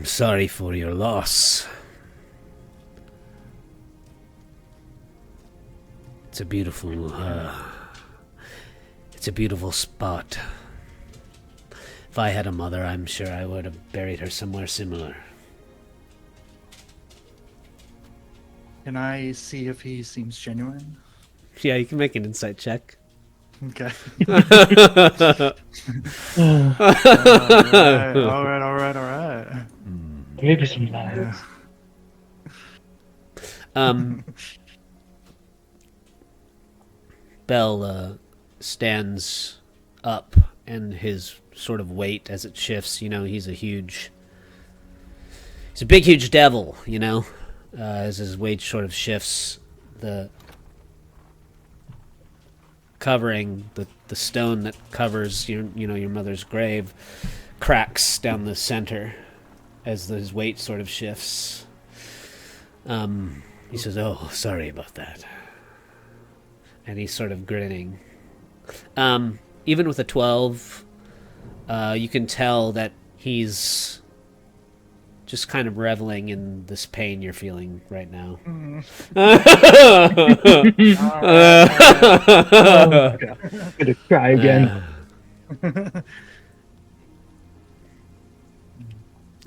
sorry for your loss. It's a beautiful spot. If I had a mother, I'm sure I would have buried her somewhere similar. Can I see if he seems genuine? Yeah, you can make an insight check. Okay. Oh, all right. maybe some lies. Bell stands up, and his sort of weight as it shifts, he's a big, huge devil, as his weight sort of shifts, the covering, the stone that covers your mother's grave cracks down the center as his weight sort of shifts. He says, "Oh, sorry about that." And he's sort of grinning. Even with a 12, you can tell that he's just kind of reveling in this pain you're feeling right now. Oh, God. I'm gonna cry again.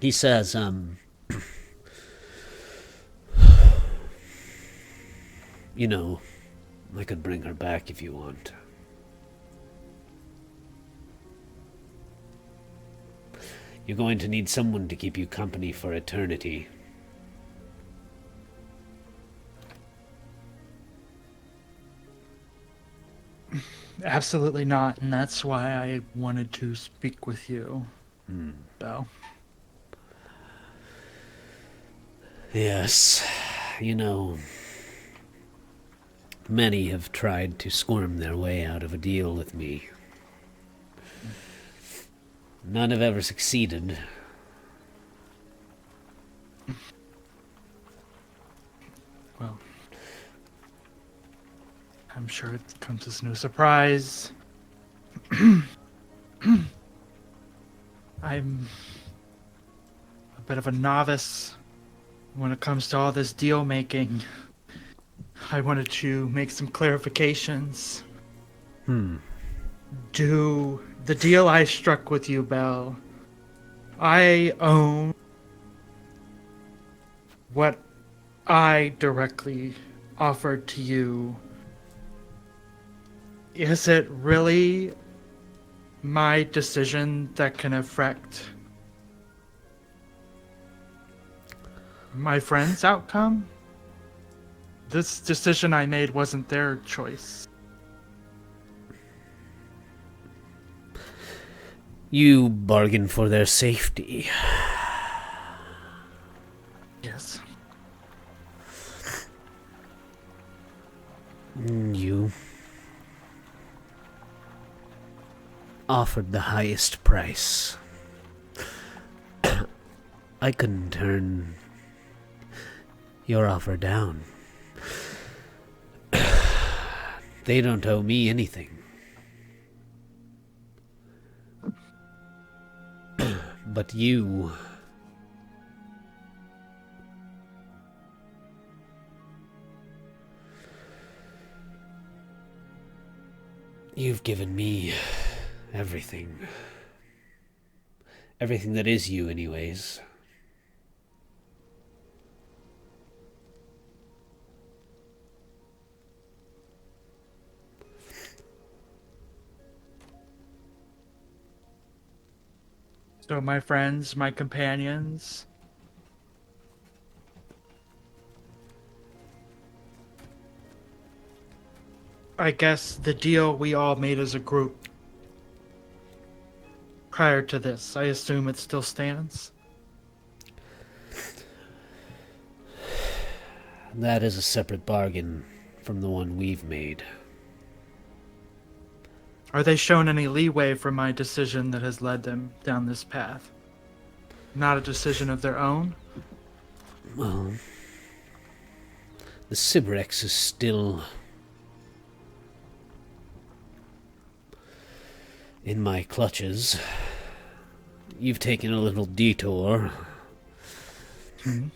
He says, I could bring her back if you want. You're going to need someone to keep you company for eternity. Absolutely not, and that's why I wanted to speak with you, Belle. Yes, many have tried to squirm their way out of a deal with me. None have ever succeeded. Well, I'm sure it comes as no surprise. I'm a bit of a novice when it comes to all this deal making. I wanted to make some clarifications. Do the deal I struck with you, Belle, I own what I directly offered to you. Is it really my decision that can affect my friend's outcome? This decision I made wasn't their choice. You bargain for their safety. Yes. You offered the highest price. I couldn't turn your offer down. They don't owe me anything. But you've given me everything. Everything that is you, anyways. So my friends, my companions, I guess the deal we all made as a group prior to this, I assume it still stands? That is a separate bargain from the one we've made. Are they shown any leeway for my decision that has led them down this path? Not a decision of their own? Well, the Cybrex is still in my clutches. You've taken a little detour. Hmm.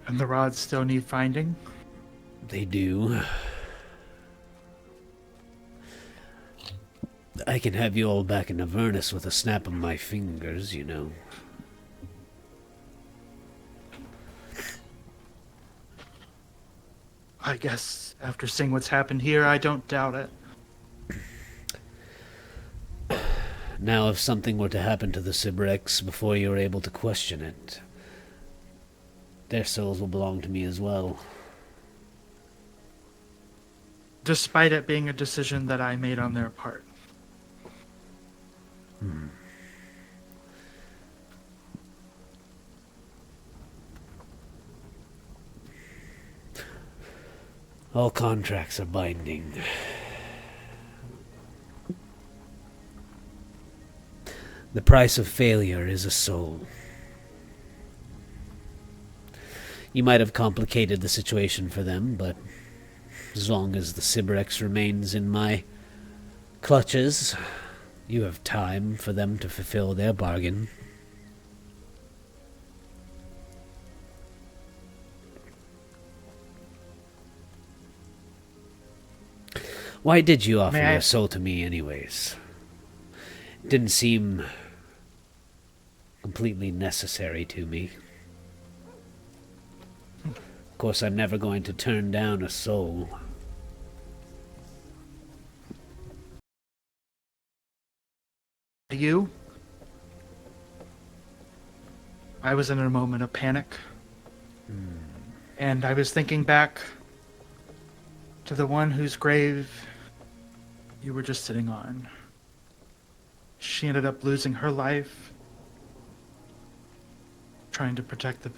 And the rods still need finding? They do. I can have you all back in Avernus with a snap of my fingers, you know. I guess after seeing what's happened here, I don't doubt it. Now, if something were to happen to the Cybrex before you are able to question it, their souls will belong to me as well. Despite it being a decision that I made on their part. All contracts are binding. The price of failure is a soul. You might have complicated the situation for them, but as long as the Cybrex remains in my clutches, you have time for them to fulfill their bargain. Why did you offer your soul to me anyways? It didn't seem completely necessary to me. Of course, I'm never going to turn down a soul. You? I was in a moment of panic. And I was thinking back to the one whose grave you were just sitting on. She ended up losing her life trying to protect the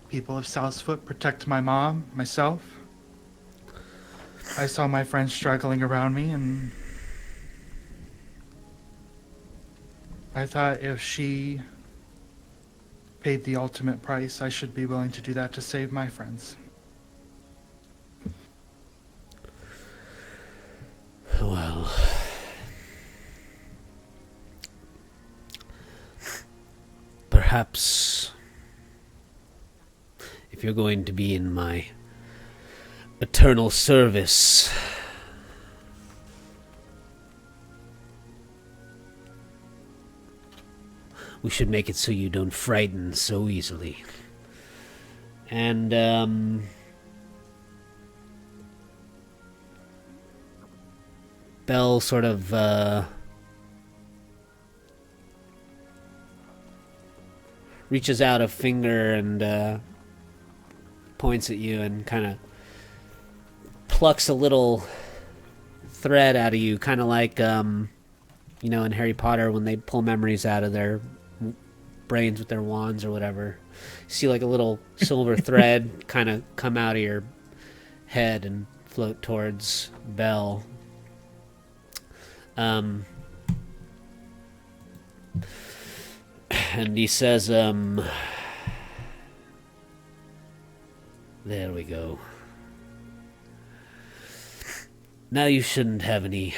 people of Southfoot, protect my mom, myself. I saw my friends struggling around me, and I thought if she paid the ultimate price, I should be willing to do that to save my friends. Well, perhaps if you're going to be in my eternal service, we should make it so you don't frighten so easily. And, Bell sort of, reaches out a finger and, points at you and kind of plucks a little thread out of you, kind of like, you know, in Harry Potter when they pull memories out of their brains with their wands or whatever. You see like a little silver thread kind of come out of your head and float towards Bell. And he says, there we go. Now you shouldn't have any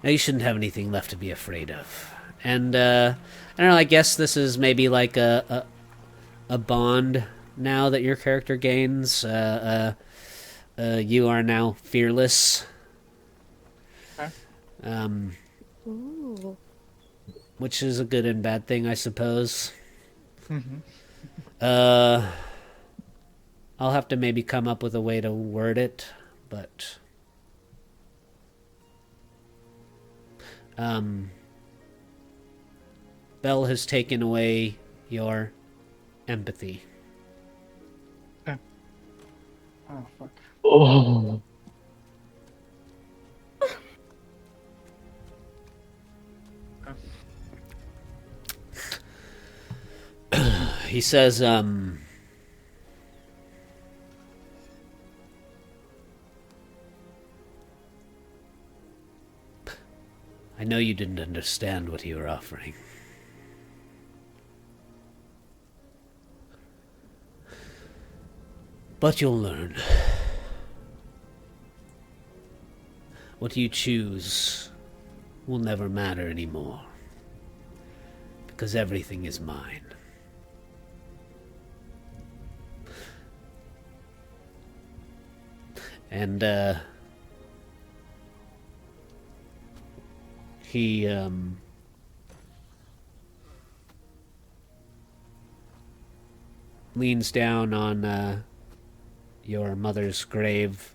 anything left to be afraid of. And I don't know, I guess this is maybe like a bond now that your character gains. You are now fearless. Okay. Ooh. Which is a good and bad thing, I suppose. Mm-hmm. I'll have to maybe come up with a way to word it, but Bell has taken away your empathy. Okay. Oh, fuck. Oh. He says, I know you didn't understand what you were offering. But you'll learn. What you choose will never matter anymore. Because everything is mine. And, he, leans down on, your mother's grave,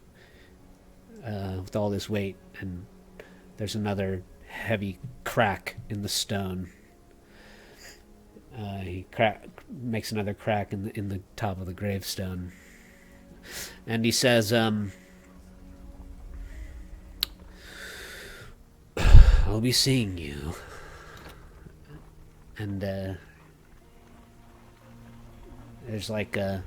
with all his weight, and there's another heavy crack in the stone. He makes another crack in the top of the gravestone. And he says, I'll be seeing you. And, there's like the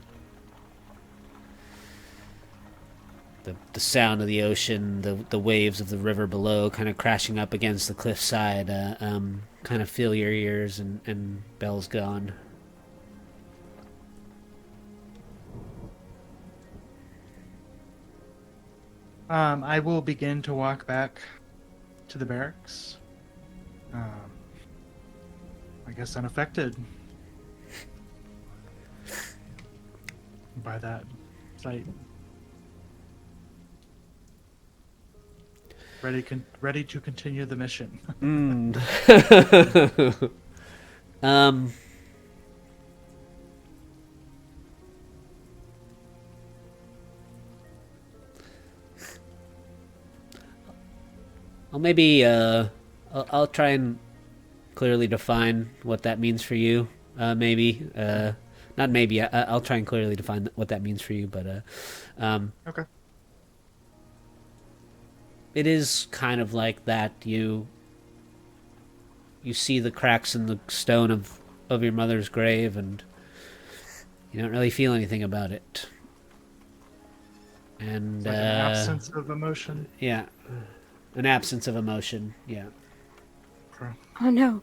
sound of the ocean, the waves of the river below kind of crashing up against the cliffside, kind of fill your ears, and Bell's gone. I will begin to walk back to the barracks. I guess unaffected by that sight. Ready to continue the mission. I'll try and clearly define what that means for you. Maybe. Not maybe. I'll try and clearly define what that means for you, but Okay. It is kind of like that. You see the cracks in the stone of your mother's grave, and you don't really feel anything about it. And Like an absence of emotion. Yeah, an absence of emotion. Yeah. Oh no.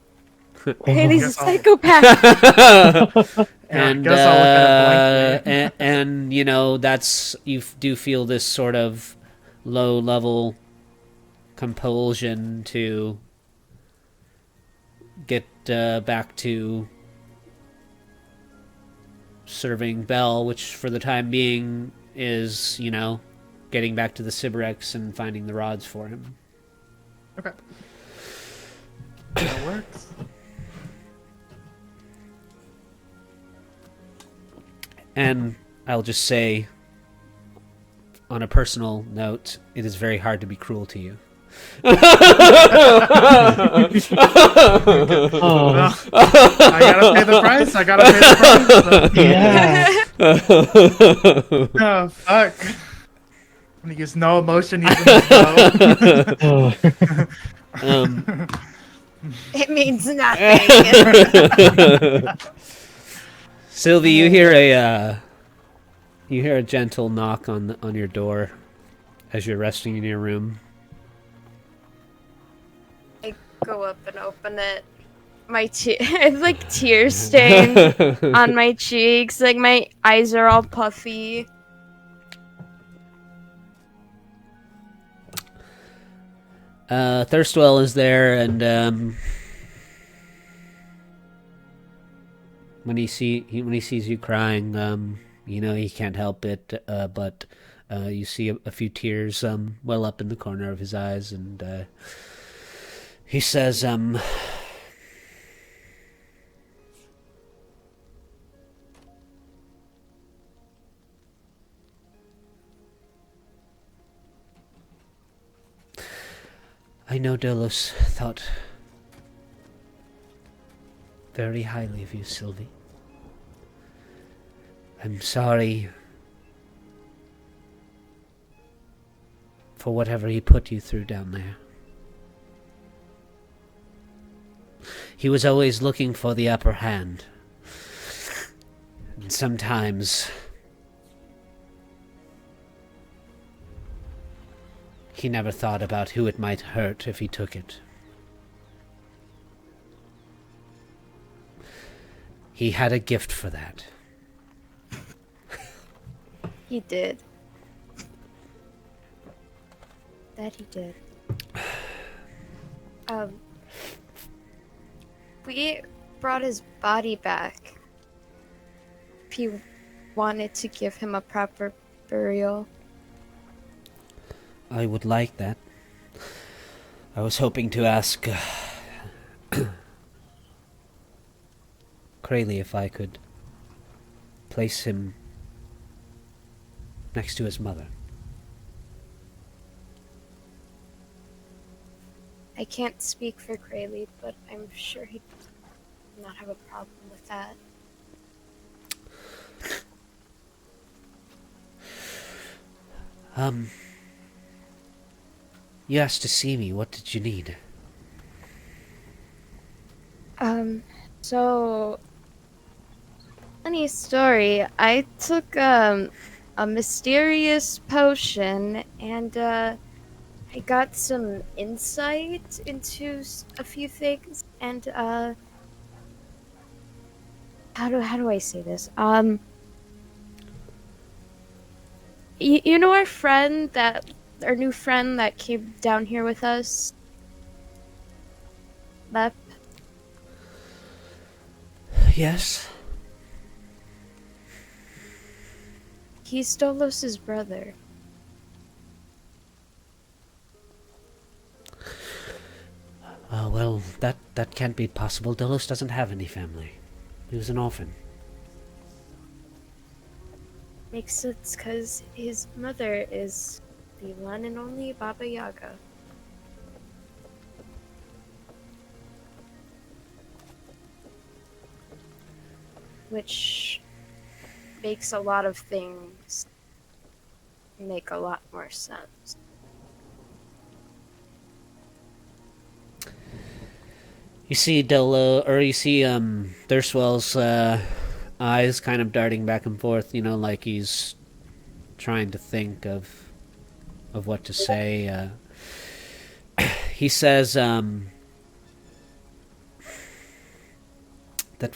I Haley's a guess I'll- psychopath. And guess I'll look at it blankly. and you know, that's, you do feel this sort of low level compulsion to get back to serving Bell, which for the time being is, you know, getting back to the Sybarex and finding the rods for him. Okay. That works. And I'll just say, on a personal note, it is very hard to be cruel to you. Oh. Well, I gotta pay the price. So. Yeah. Oh, fuck. I'm gonna use no emotion even though. Oh. It means nothing. Sylvie, you hear a gentle knock on your door as you're resting in your room. I go up and open it. My it's like tear stains on my cheeks. Like my eyes are all puffy. Thirstwell is there, and when he sees you crying, you know he can't help it. But you see a few tears well up in the corner of his eyes, and he says, I know Dolos thought very highly of you, Sylvie. I'm sorry for whatever he put you through down there. He was always looking for the upper hand. And sometimes he never thought about who it might hurt if he took it. He had a gift for that. He did. That he did. We brought his body back. If you wanted to give him a proper burial. I would like that. I was hoping to ask Krayley if I could place him next to his mother. I can't speak for Krayley, but I'm sure he'd not have a problem with that. You asked to see me. What did you need? So... Funny story. I took, a mysterious potion, and, I got some insight into a few things, and, how do I say this? You know our new friend that came down here with us? Lep? Yes? He's Dolos's brother. Well, that can't be possible. Dolos doesn't have any family. He was an orphan. Makes sense, because his mother is the one and only Baba Yaga. Which makes a lot of things make a lot more sense. You see Thurswell's eyes kind of darting back and forth, like he's trying to think of what to say. He says, that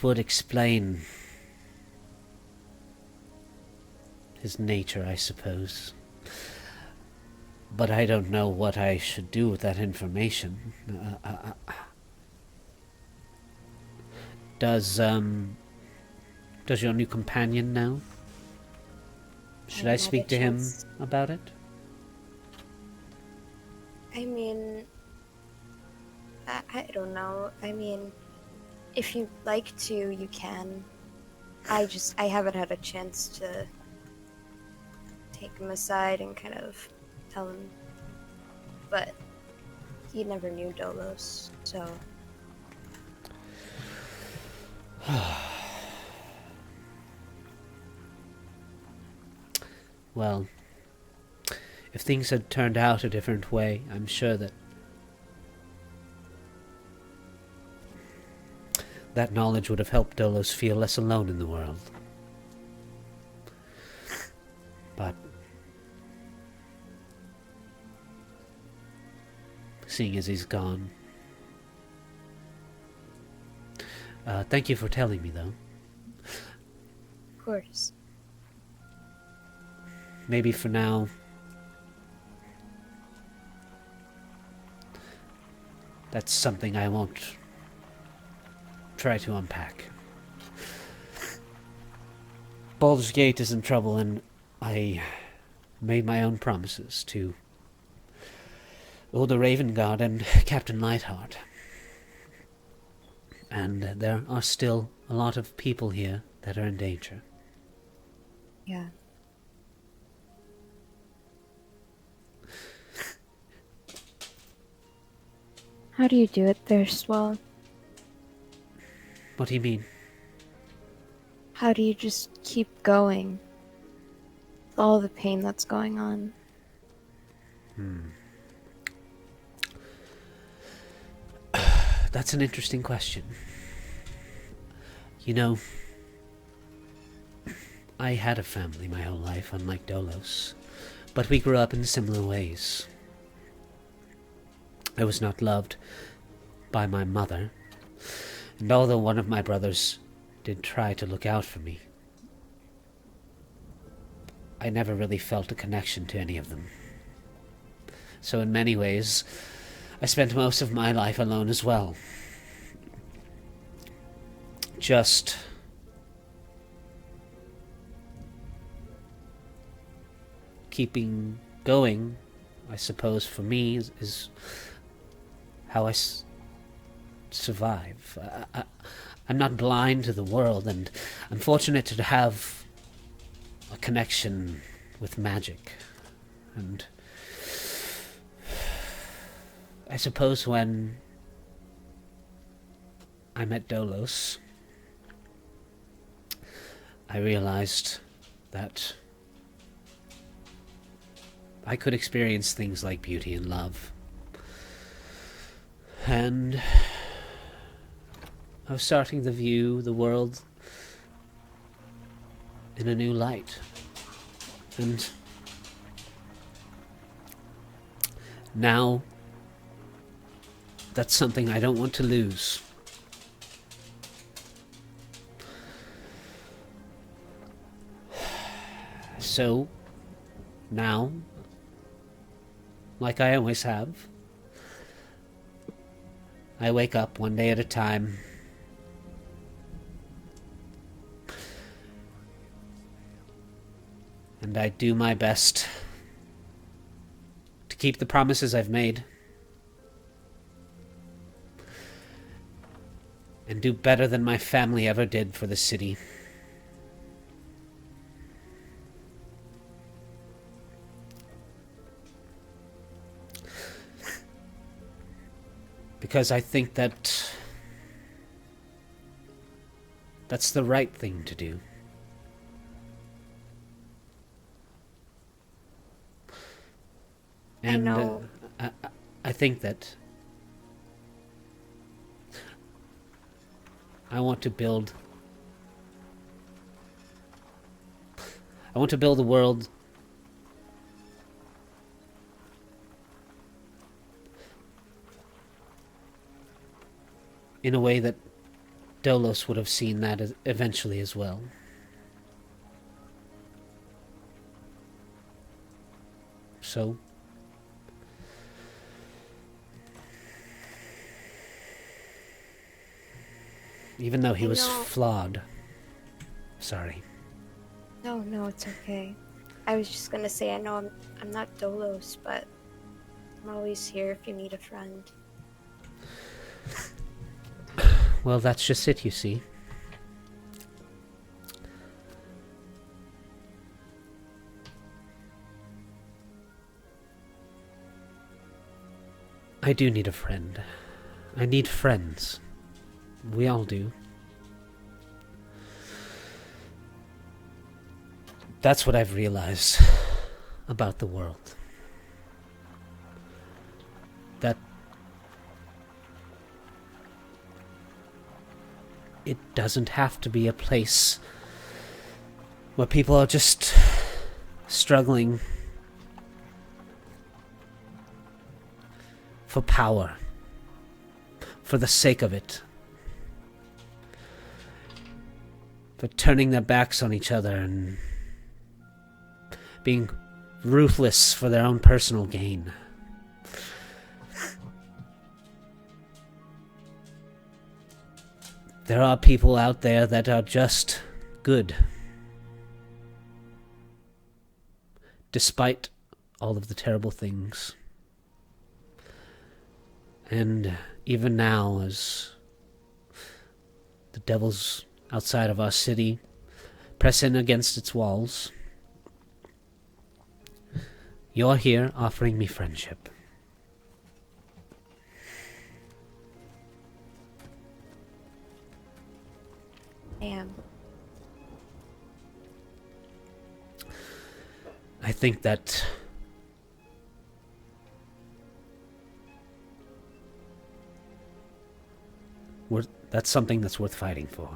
would explain his nature, I suppose. But I don't know what I should do with that information. Does your new companion know? Should I speak to him about it? I mean, I don't know. I mean, if you'd like to, you can. I haven't had a chance to take him aside and kind of tell him. But he never knew Dolos, so... Well, if things had turned out a different way, I'm sure that knowledge would have helped Dolos feel less alone in the world. But seeing as he's gone... thank you for telling me, though. Of course. Maybe for now, that's something I won't try to unpack. Baldur's Gate is in trouble, and I made my own promises to Ulda Ravengard and Captain Lightheart. And there are still a lot of people here that are in danger. Yeah. How do you do it there, Swell? What do you mean? How do you just keep going? With all the pain that's going on. That's an interesting question. You know, I had a family my whole life, unlike Dolos, but we grew up in similar ways. I was not loved by my mother, and although one of my brothers did try to look out for me, I never really felt a connection to any of them. So in many ways, I spent most of my life alone as well. Just keeping going, I suppose, for me is how I survive. I'm not blind to the world, and I'm fortunate to have a connection with magic. And I suppose when I met Dolos, I realized that I could experience things like beauty and love. And I was starting to view the world in a new light. And now, that's something I don't want to lose. So, now, like I always have, I wake up one day at a time, and I do my best to keep the promises I've made, and do better than my family ever did for the city. Because I think that that's the right thing to do. And I know. I think that I want to build a world in a way that Dolos would have seen that eventually as well. So, even though he was flawed, sorry. No, it's okay. I was just gonna say, I know I'm not Dolos, but I'm always here if you need a friend. Well, that's just it, you see. I do need a friend. I need friends. We all do. That's what I've realized about the world. That it doesn't have to be a place where people are just struggling for power, for the sake of it, for turning their backs on each other and being ruthless for their own personal gain. There are people out there that are just good, despite all of the terrible things. And even now, as the devils outside of our city press in against its walls, you're here offering me friendship. am. I think that that's something that's worth fighting for.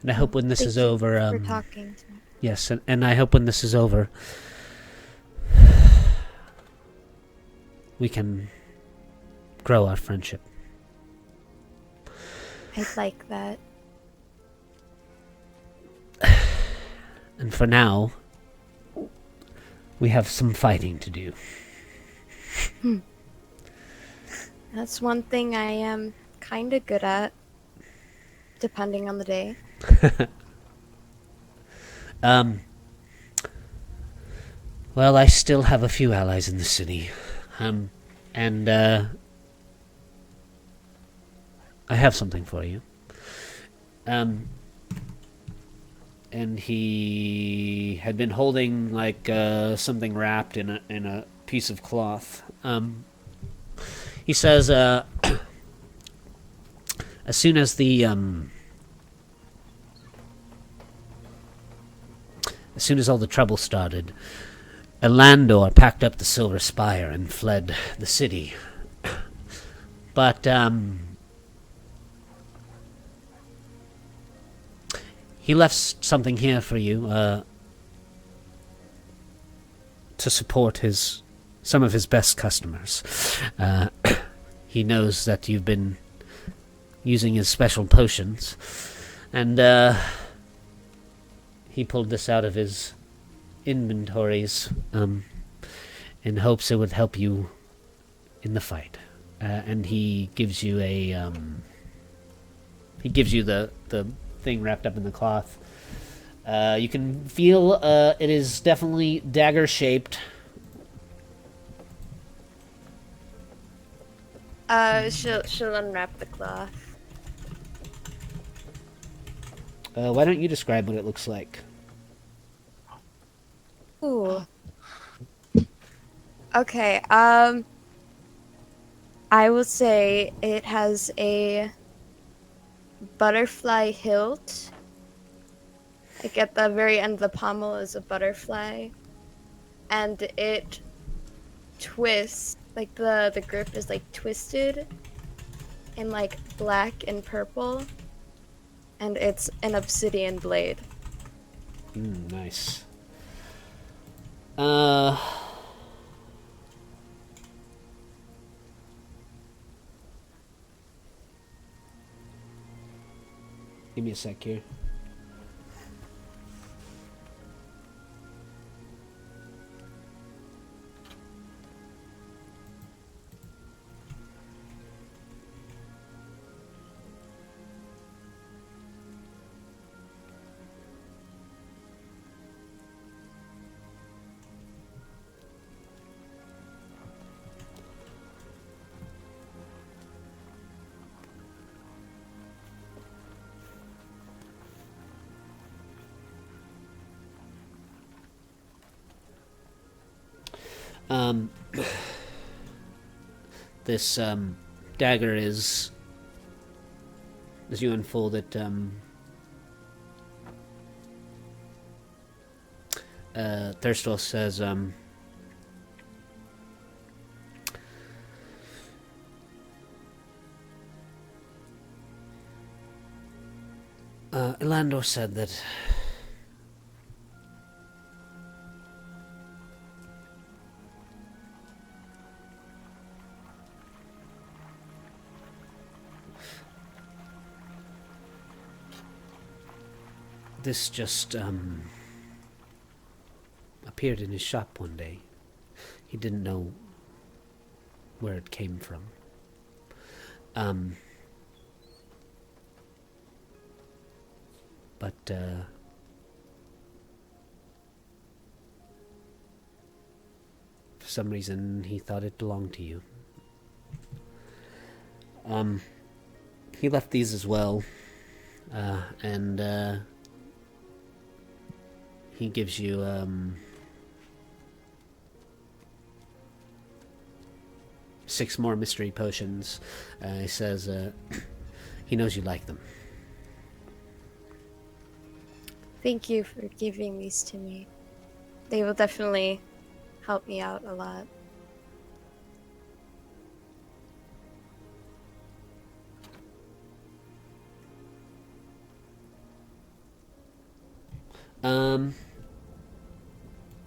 And I hope when this Thank is you over, for talking to me. yes, and I hope when this is over, we can grow our friendship. I'd like that. And for now, we have some fighting to do. That's one thing I am kind of good at, depending on the day. Well, I still have a few allies in the city. And I have something for you. And he had been holding like something wrapped in a piece of cloth. He says, as soon as all the trouble started, a landor packed up the Silver Spire and fled the city. But he left something here for you to support some of his best customers. He knows that you've been using his special potions, and he pulled this out of his inventories in hopes it would help you in the fight. And he gives you the thing wrapped up in the cloth. You can feel it is definitely dagger shaped. She'll unwrap the cloth. Why don't you describe what it looks like? Ooh. Okay, I will say it has a butterfly hilt. Like at the very end of the pommel is a butterfly. And it twists, like the grip is like twisted in like black and purple. And it's an obsidian blade. Nice. Give me a sec here. This dagger is, as you unfold it, Thurstal says, Elandor said that this just appeared in his shop one day. He didn't know where it came from. But for some reason he thought it belonged to you. He left these as well. And he gives you 6 more mystery potions. He says he knows you like them. Thank you for giving these to me. They will definitely help me out a lot.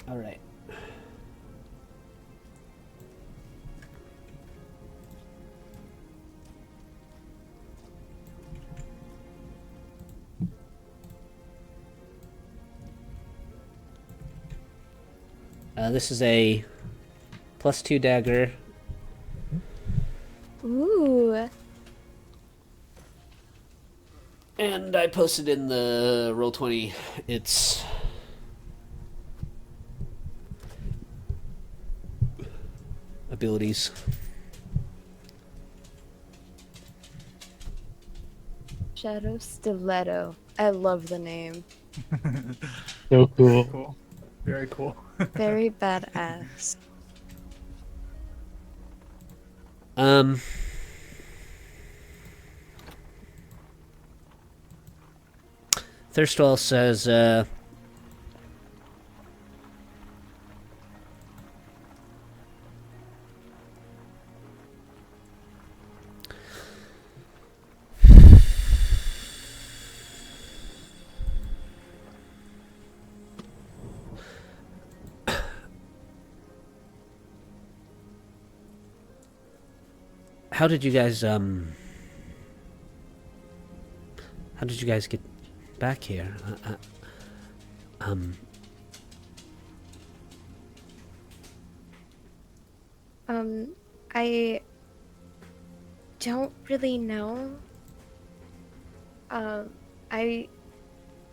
All right. This is a +2 dagger. Ooh. And I posted in the Roll20 its abilities. Shadow Stiletto. I love the name. So cool. Cool. Very cool. Very badass. Thirstwell says, how did you guys get back here? I don't really know. I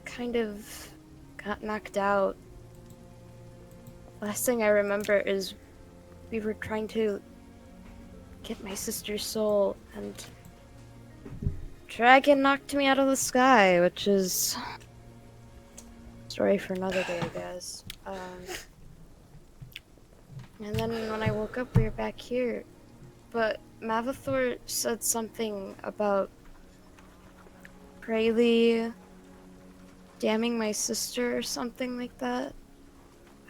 kind of got knocked out. Last thing I remember is we were trying to get my sister's soul, and dragon knocked me out of the sky, which is story for another day, I guess. And then when I woke up, we were back here. But Mavathor said something about Rayleigh damning my sister or something like that.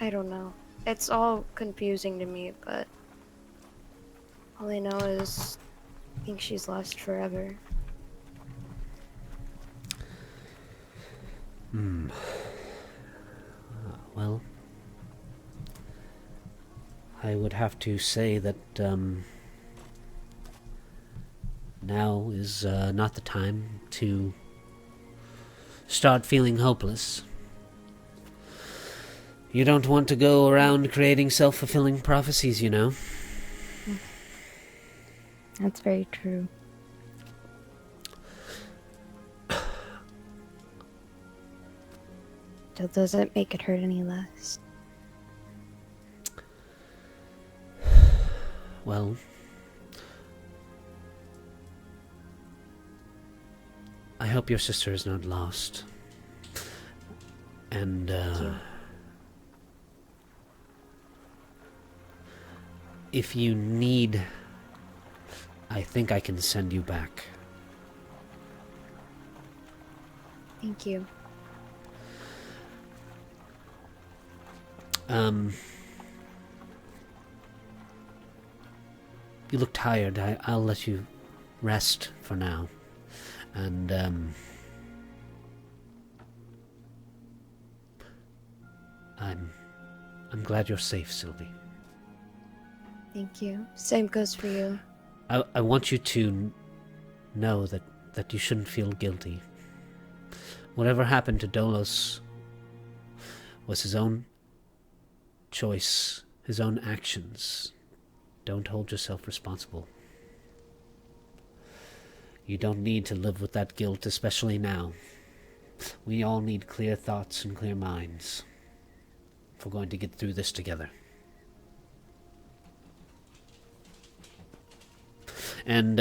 I don't know. It's all confusing to me, but all I know is I think she's lost forever. Well, I would have to say that now is not the time to start feeling hopeless. You don't want to go around creating self-fulfilling prophecies, you know. That's very true. That doesn't make it hurt any less. Well, I hope your sister is not lost. And, if you need, I think I can send you back. Thank you. You look tired. I'll let you rest for now. And, I'm glad you're safe, Sylvie. Thank you. Same goes for you. I want you to know that you shouldn't feel guilty. Whatever happened to Dolos was his own choice, his own actions. Don't hold yourself responsible. You don't need to live with that guilt, especially now. We all need clear thoughts and clear minds if we're going to get through this together. And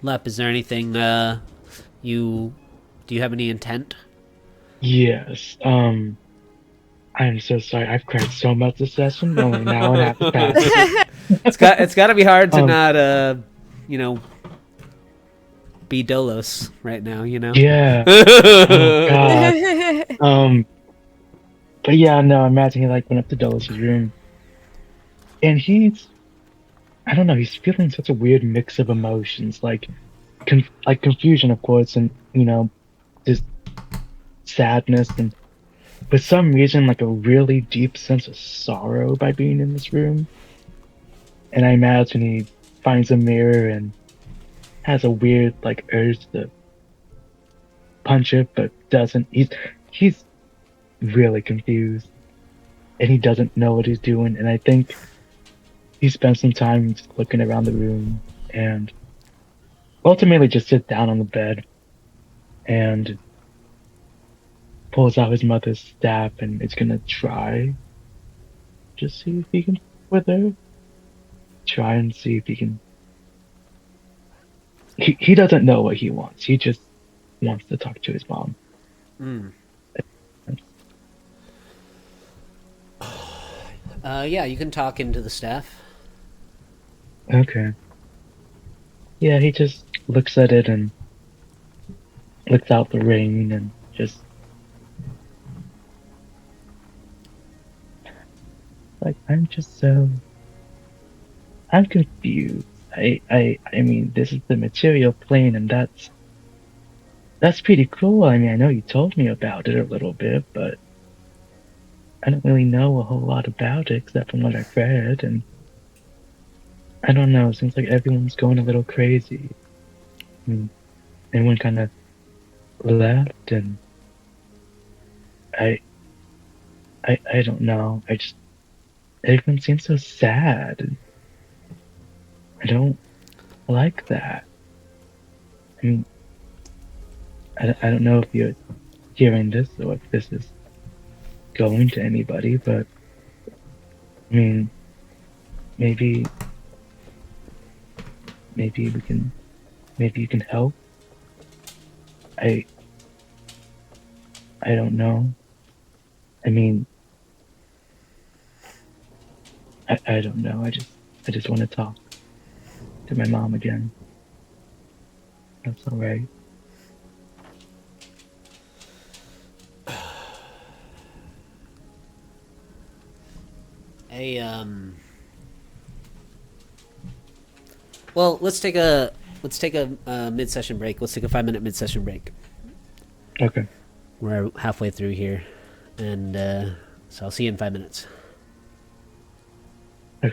Lep, is there anything do you have any intent? Yes. I'm so sorry. I've cried so much this session. Only now and half past. It's got to be hard to Um, not be Dolos right now, you know. Yeah. Oh God. But yeah, no. Imagine he like went up to Dulles' room, and I don't know. He's feeling such a weird mix of emotions, like confusion, of course, and just sadness, and for some reason, like a really deep sense of sorrow by being in this room. And I imagine he finds a mirror and has a weird like urge to punch it, but doesn't. He's really confused, and he doesn't know what he's doing. And I think he spends some time just looking around the room, and ultimately just sits down on the bed and pulls out his mother's staff, and is gonna try to see if he can with her. Try and see if he can. He doesn't know what he wants. He just wants to talk to his mom. Mm. Yeah, you can talk into the staff. Okay. Yeah, he just looks at it and looks out the rain and just like I'm confused. I mean, this is the material plane, and that's pretty cool. I mean, I know you told me about it a little bit, but I don't really know a whole lot about it except from what I've read, and I don't know. It seems like everyone's going a little crazy. I mean, everyone kind of left, and I don't know. Everyone seems so sad, and I don't like that. I mean, I don't know if you're hearing this or if this is going to anybody, but I mean, maybe you can help. I don't know. I mean, I don't know. I just want to talk to my mom again. That's all right. Well, let's take a mid-session break. Let's take a 5-minute mid-session break. Okay. We're halfway through here, and so I'll see you in 5 minutes.